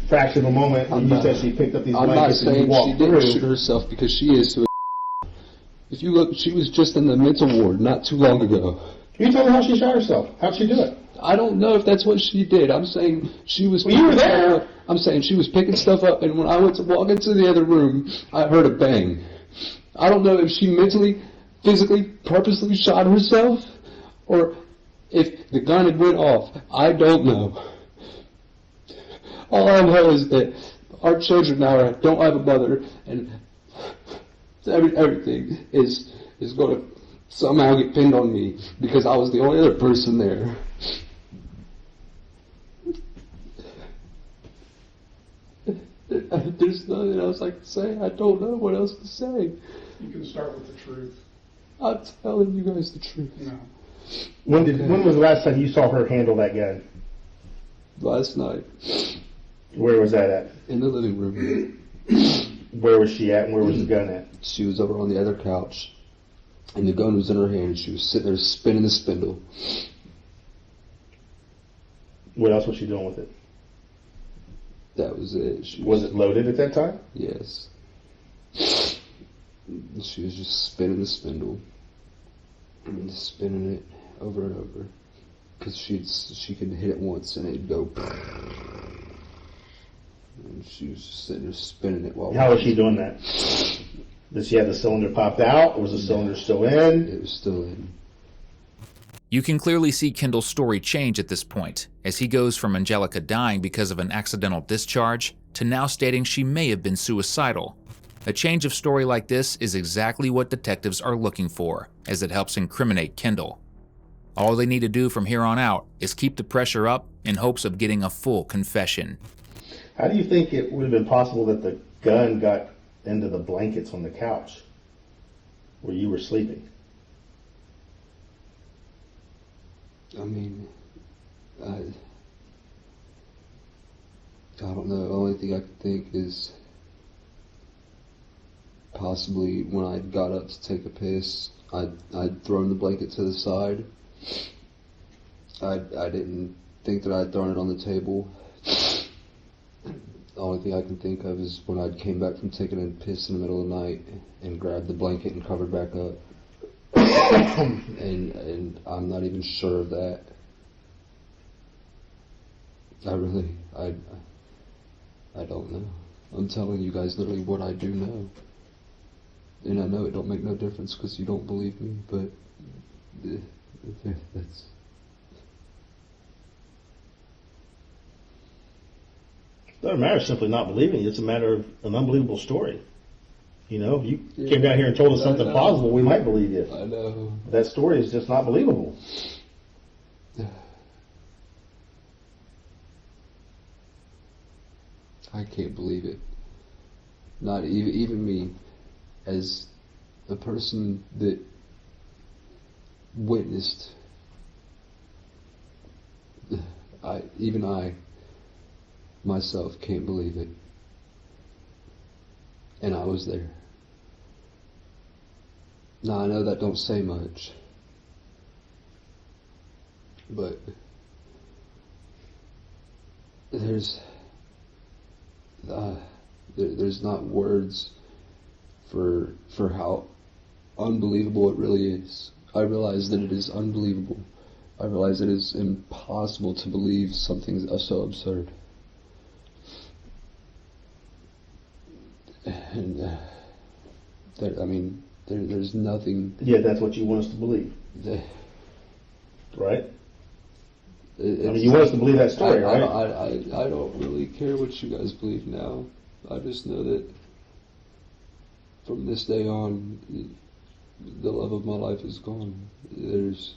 fraction of a moment when you said she picked up these blankets and you walked through. I'm not saying she didn't shoot herself, because she is. If you look, she was just in the mental ward not too long ago. You tell me how she shot herself. How'd she do it? I don't know if that's what she did. I'm saying she was... Well, you were there. I'm saying she was picking stuff up, and when I went to walk into the other room, I heard a bang. I don't know if she mentally, physically, purposely shot herself, or if the gun had went off. I don't know. All I know is that our children now don't have a mother, and everything is going to somehow get pinned on me because I was the only other person there. There's nothing else I can say. I don't know what else to say. You can start with the truth. I'm telling you guys the truth. No. When was the last time you saw her handle that gun? Last night. Where was that at? In the living room. Where was she at and where was the gun at? She was over on the other couch, and the gun was in her hand, and she was sitting there spinning the spindle. What else was she doing with it? That was it. Was it loaded at that time? Yes. She was just spinning the spindle, and just spinning it over and over. because she could hit it once and it'd go. And she was just sitting there spinning it while. How was she doing that? Did she have the cylinder popped out, or was the cylinder still in? It was still in. You can clearly see Kendall's story change at this point, as he goes from Angelica dying because of an accidental discharge to now stating she may have been suicidal. A change of story like this is exactly what detectives are looking for, as it helps incriminate Kendall. All they need to do from here on out is keep the pressure up in hopes of getting a full confession. How do you think it would have been possible that the gun got into the blankets on the couch where you were sleeping? I mean, I don't know. The only thing I can think is possibly when I got up to take a piss, I'd thrown the blanket to the side. I didn't think that I'd thrown it on the table. The only thing I can think of is when I came back from taking a piss in the middle of the night and grabbed the blanket and covered back up. and I'm not even sure of that. I don't know. I'm telling you guys literally what I do know. And I know it don't make no difference because you don't believe me, but that's... It doesn't matter simply not believing you. It's a matter of an unbelievable story. You know, if you came down here and told us something plausible, we might believe you. I know. That story is just not believable. I can't believe it. Not even me, as a person that witnessed. I myself can't believe it. And I was there. Now I know that don't say much, but there's not words for how unbelievable it really is. I realize that it is unbelievable. I realize it is impossible to believe something so absurd. And there's nothing. Yeah, that's what you want us to believe, right? You want us to believe that story, right? I don't really care what you guys believe now. I just know that from this day on, the love of my life is gone. There's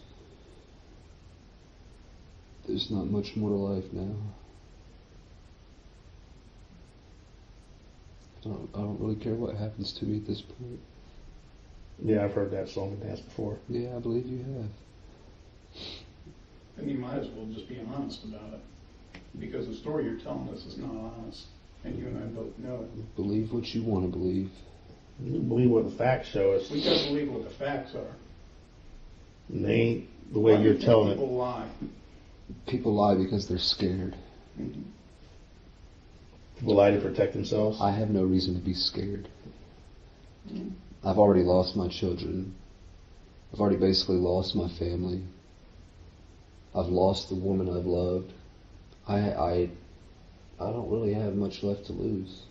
not much more to life now. I don't really care what happens to me at this point. Yeah, I've heard that song and dance before. Yeah, I believe you have. And you might as well just be honest about it. Because the story you're telling us is not honest. And you and I both know it. Believe what you want to believe. You believe what the facts show us. We gotta believe what the facts are. And they ain't the way you're telling People lie. People lie because they're scared. Mm-hmm. People lie to protect themselves. I have no reason to be scared. I've already lost my children. I've already basically lost my family. I've lost the woman I've loved. I don't really have much left to lose.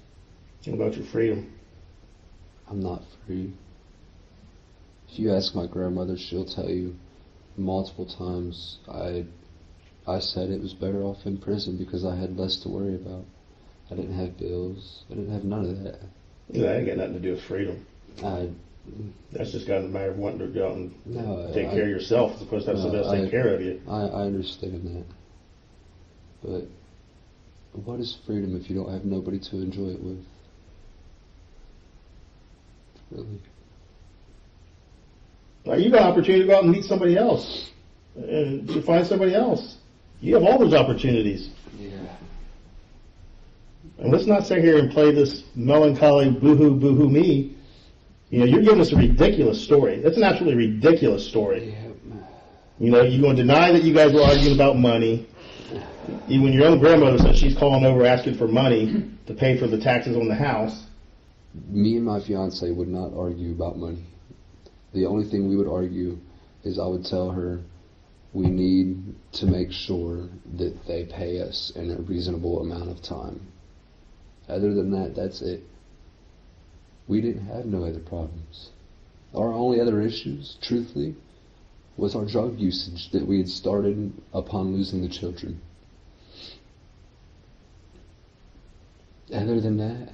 What about your freedom? I'm not free. If you ask my grandmother, she'll tell you multiple times I said it was better off in prison because I had less to worry about. I didn't have bills. I didn't have none of that. Yeah, that ain't got nothing to do with freedom. That's just got a matter of wanting to go out and take care of yourself as opposed to have somebody else take care of you. I understand that. But what is freedom if you don't have nobody to enjoy it with? Really? Like, you got an opportunity to go out and meet somebody else. And to find somebody else. You have all those opportunities. Yeah. And let's not sit here and play this melancholy boo-hoo me. You know, you're giving us a ridiculous story. That's an absolutely ridiculous story. Yeah. You know, you're going to deny that you guys were arguing about money. Even your own grandmother said she's calling over asking for money to pay for the taxes on the house. Me and my fiancée would not argue about money. The only thing we would argue is I would tell her We need to make sure that they pay us in a reasonable amount of time. Other than that, that's it. We didn't have no other problems. Our only other issues, truthfully, was our drug usage that we had started upon losing the children. Other than that,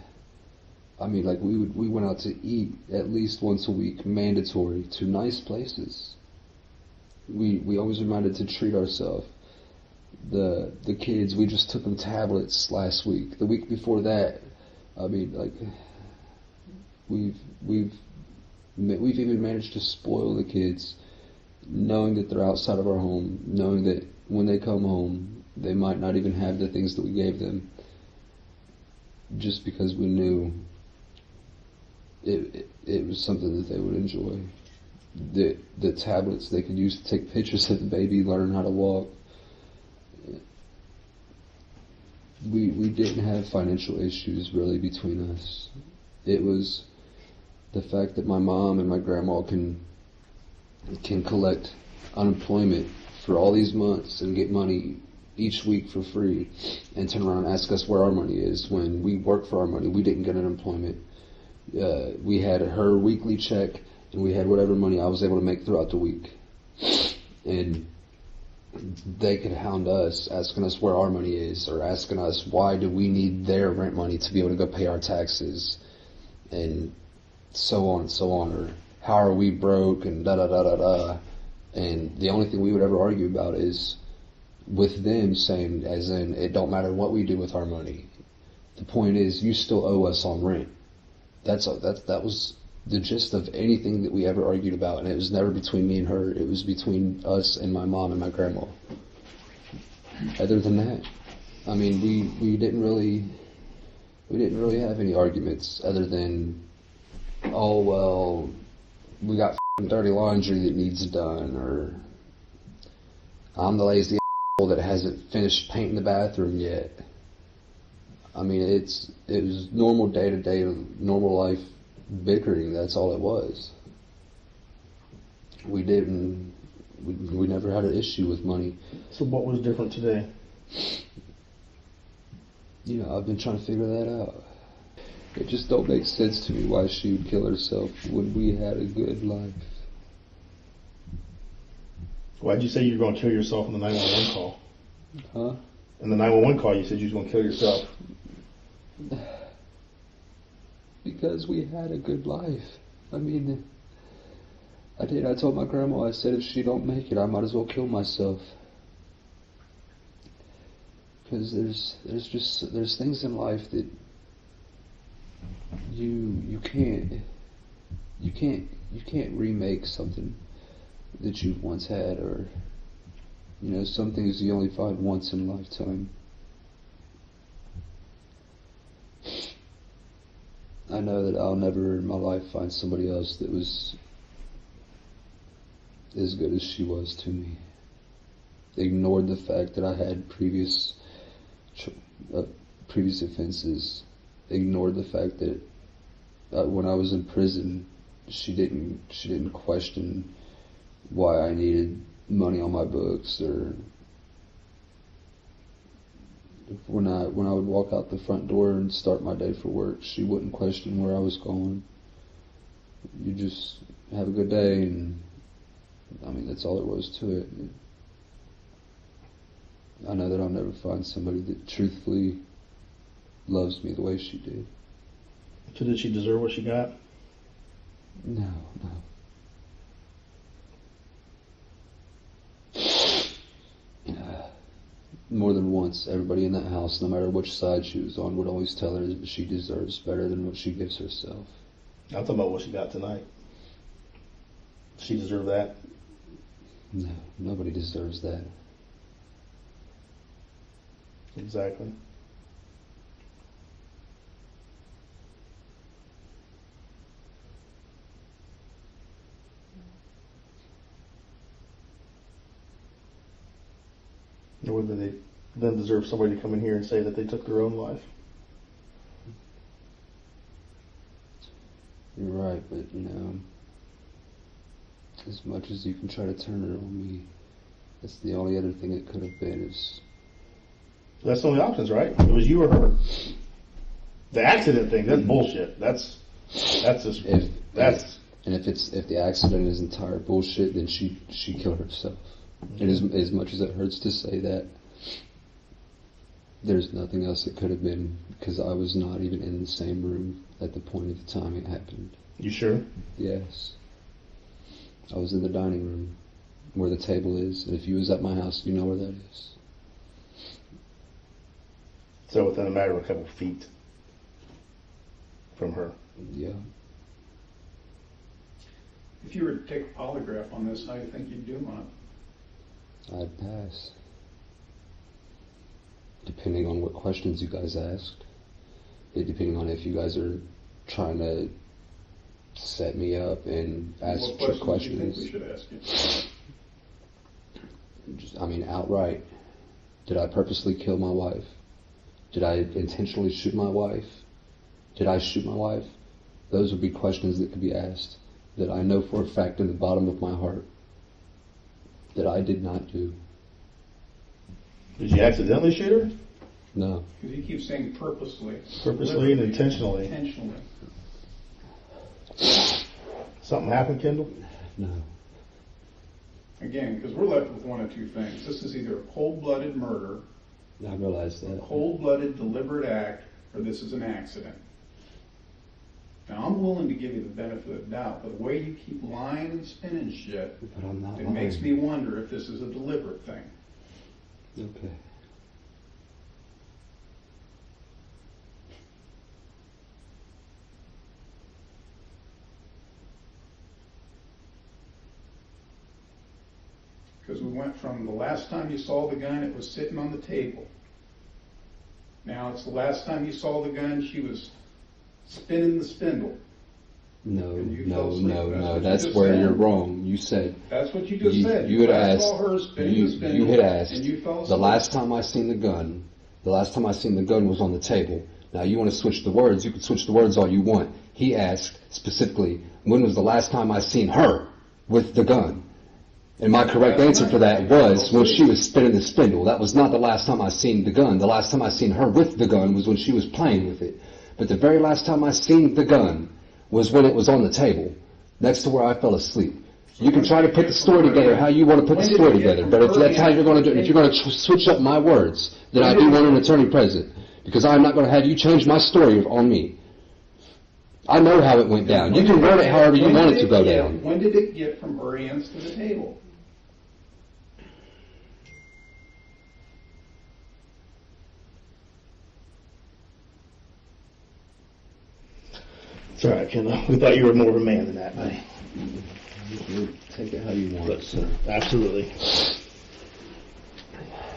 I mean, like, we went out to eat at least once a week, mandatory, to nice places. We always reminded to treat ourselves. The kids, we just took them tablets last week. The week before that, I mean, like, we've even managed to spoil the kids, knowing that they're outside of our home, knowing that when they come home, they might not even have the things that we gave them, just because we knew it was something that they would enjoy. The tablets they could use to take pictures of the baby, learn how to walk. We didn't have financial issues really between us. It was the fact that my mom and my grandma can collect unemployment for all these months and get money each week for free and turn around and ask us where our money is when we work for our money. We didn't get unemployment. We had her weekly check and we had whatever money I was able to make throughout the week. And they could hound us, asking us where our money is, or asking us why do we need their rent money to be able to go pay our taxes, and so on and so on, or how are we broke, and da-da-da-da-da. And the only thing we would ever argue about is with them saying, as in, it don't matter what we do with our money. The point is, you still owe us on rent. That was the gist of anything that we ever argued about, and it was never between me and her. It was between us and my mom and my grandma. Other than that, I mean, we didn't really have any arguments other than, oh well, we got dirty laundry that needs done, or I'm the lazy that hasn't finished painting the bathroom yet. I mean, it was normal day-to-day, normal life bickering. That's all it was. We never had an issue with money. So what was different today? You know, I've been trying to figure that out. It just don't make sense to me why she would kill herself when we had a good life. Why'd you say you were going to kill yourself in the 911 call? Huh? In the 911 call, you said you was going to kill yourself. Because we had a good life. I mean, I did. I told my grandma, I said, if she don't make it, I might as well kill myself. Because there's things in life that you can't remake something that you've once had, or, you know, some things you only find once in a lifetime. I know that I'll never in my life find somebody else that was as good as she was to me. Ignored the fact that I had previous offenses. Ignored the fact that when I was in prison, she didn't question why I needed money on my books, or when I would walk out the front door and start my day for work, she wouldn't question where I was going. You just have a good day, and I mean, that's all there was to it. I know that I'll never find somebody that truthfully loves me the way she did. So did she deserve what she got? No. More than once, everybody in that house, no matter which side she was on, would always tell her that she deserves better than what she gives herself. I'm talking about what she got tonight. She deserved that? No, nobody deserves that. Exactly. Or whether they then deserve somebody to come in here and say that they took their own life. You're right, but, you know, as much as you can try to turn it on me, That's the only other thing it could have been is... That's the only options, right? It was you or her. The accident thing, that's bullshit. That's just, And if the accident is entire bullshit, then she killed herself. And as much as it hurts to say that, there's nothing else it could have been, because I was not even in the same room at the point of the time it happened. You sure? Yes. I was in the dining room where the table is, and if you was at my house, you know where that is. So within a matter of a couple feet from her. Yeah. If you were to take a polygraph on this, how do you think you'd do on it? I'd pass. Depending on what questions you guys asked. Depending on if you guys are trying to set me up and ask trick questions. What questions do you think we should ask you? Outright. Did I purposely kill my wife? Did I intentionally shoot my wife? Did I shoot my wife? Those would be questions that could be asked that I know for a fact in the bottom of my heart that I did not do. Did you accidentally shoot her? No. Because you keep saying purposely. Purposely and intentionally. Intentionally. Something happened, Kendall? No. Again, because we're left with one of two things. This is either a cold-blooded murder, I realize a that. cold-blooded deliberate act, or this is an accident. Now, I'm willing to give you the benefit of the doubt, but the way you keep lying and spinning shit, But I'm not it lying. makes me wonder if this is a deliberate thing. Okay. Because we went from the last time you saw the gun, it was sitting on the table. Now it's the last time you saw the gun, she was spinning the spindle. No, And you no, fell asleep. no, That's no. what you That's just where said. you're wrong. You said That's what you just said. you had last asked. saw her spinning You, the spindle, you had asked. and you fell asleep. The last time I seen the gun. The last time I seen the gun was on the table. Now you want to switch the words. You can switch the words all you want. He asked specifically, when was the last time I seen her with the gun? And my correct answer for that was when she was spinning the spindle. That was not the last time I seen the gun. The last time I seen her with the gun was when she was playing with it. But the very last time I seen the gun was when it was on the table, next to where I fell asleep. You can try to put the story together how you want to put the story together, but if that's how you're going to do it, if you're going to switch up my words, then I do want an attorney present, because I'm not going to have you change my story on me. I know how it went down. You can word it however you want it to go down. When did it get from her hands to the table? It's all right, Kendall. We thought you were more of a man than that, buddy. Take it how you want, sir. Absolutely.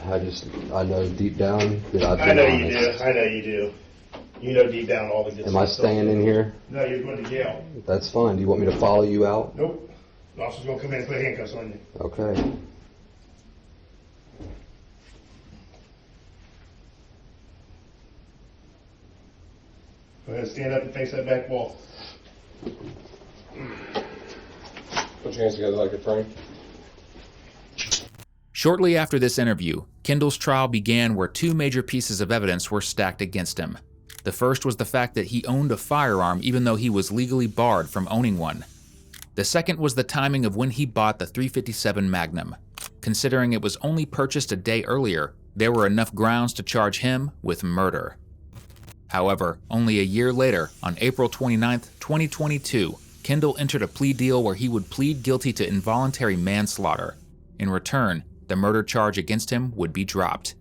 I know deep down that I've been I know honest. you do. I know you do. You know deep down all the good stuff. Am I staying in here? No, you're going to jail. That's fine. Do you want me to follow you out? Nope. The officer's going to come in and put handcuffs on you. Okay. Go ahead and stand up and face that back wall. Put your hands together like a frame. Shortly after this interview, Kendall's trial began where two major pieces of evidence were stacked against him. The first was the fact that he owned a firearm even though he was legally barred from owning one. The second was the timing of when he bought the .357 Magnum. Considering it was only purchased a day earlier, there were enough grounds to charge him with murder. However, only a year later, on April 29, 2022, Kendall entered a plea deal where he would plead guilty to involuntary manslaughter. In return, the murder charge against him would be dropped.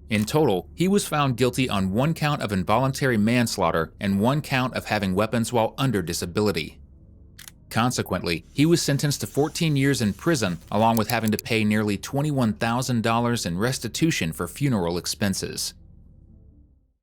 In total, he was found guilty on 1 count of involuntary manslaughter and 1 count of having weapons while under disability. Consequently, he was sentenced to 14 years in prison, along with having to pay nearly $21,000 in restitution for funeral expenses.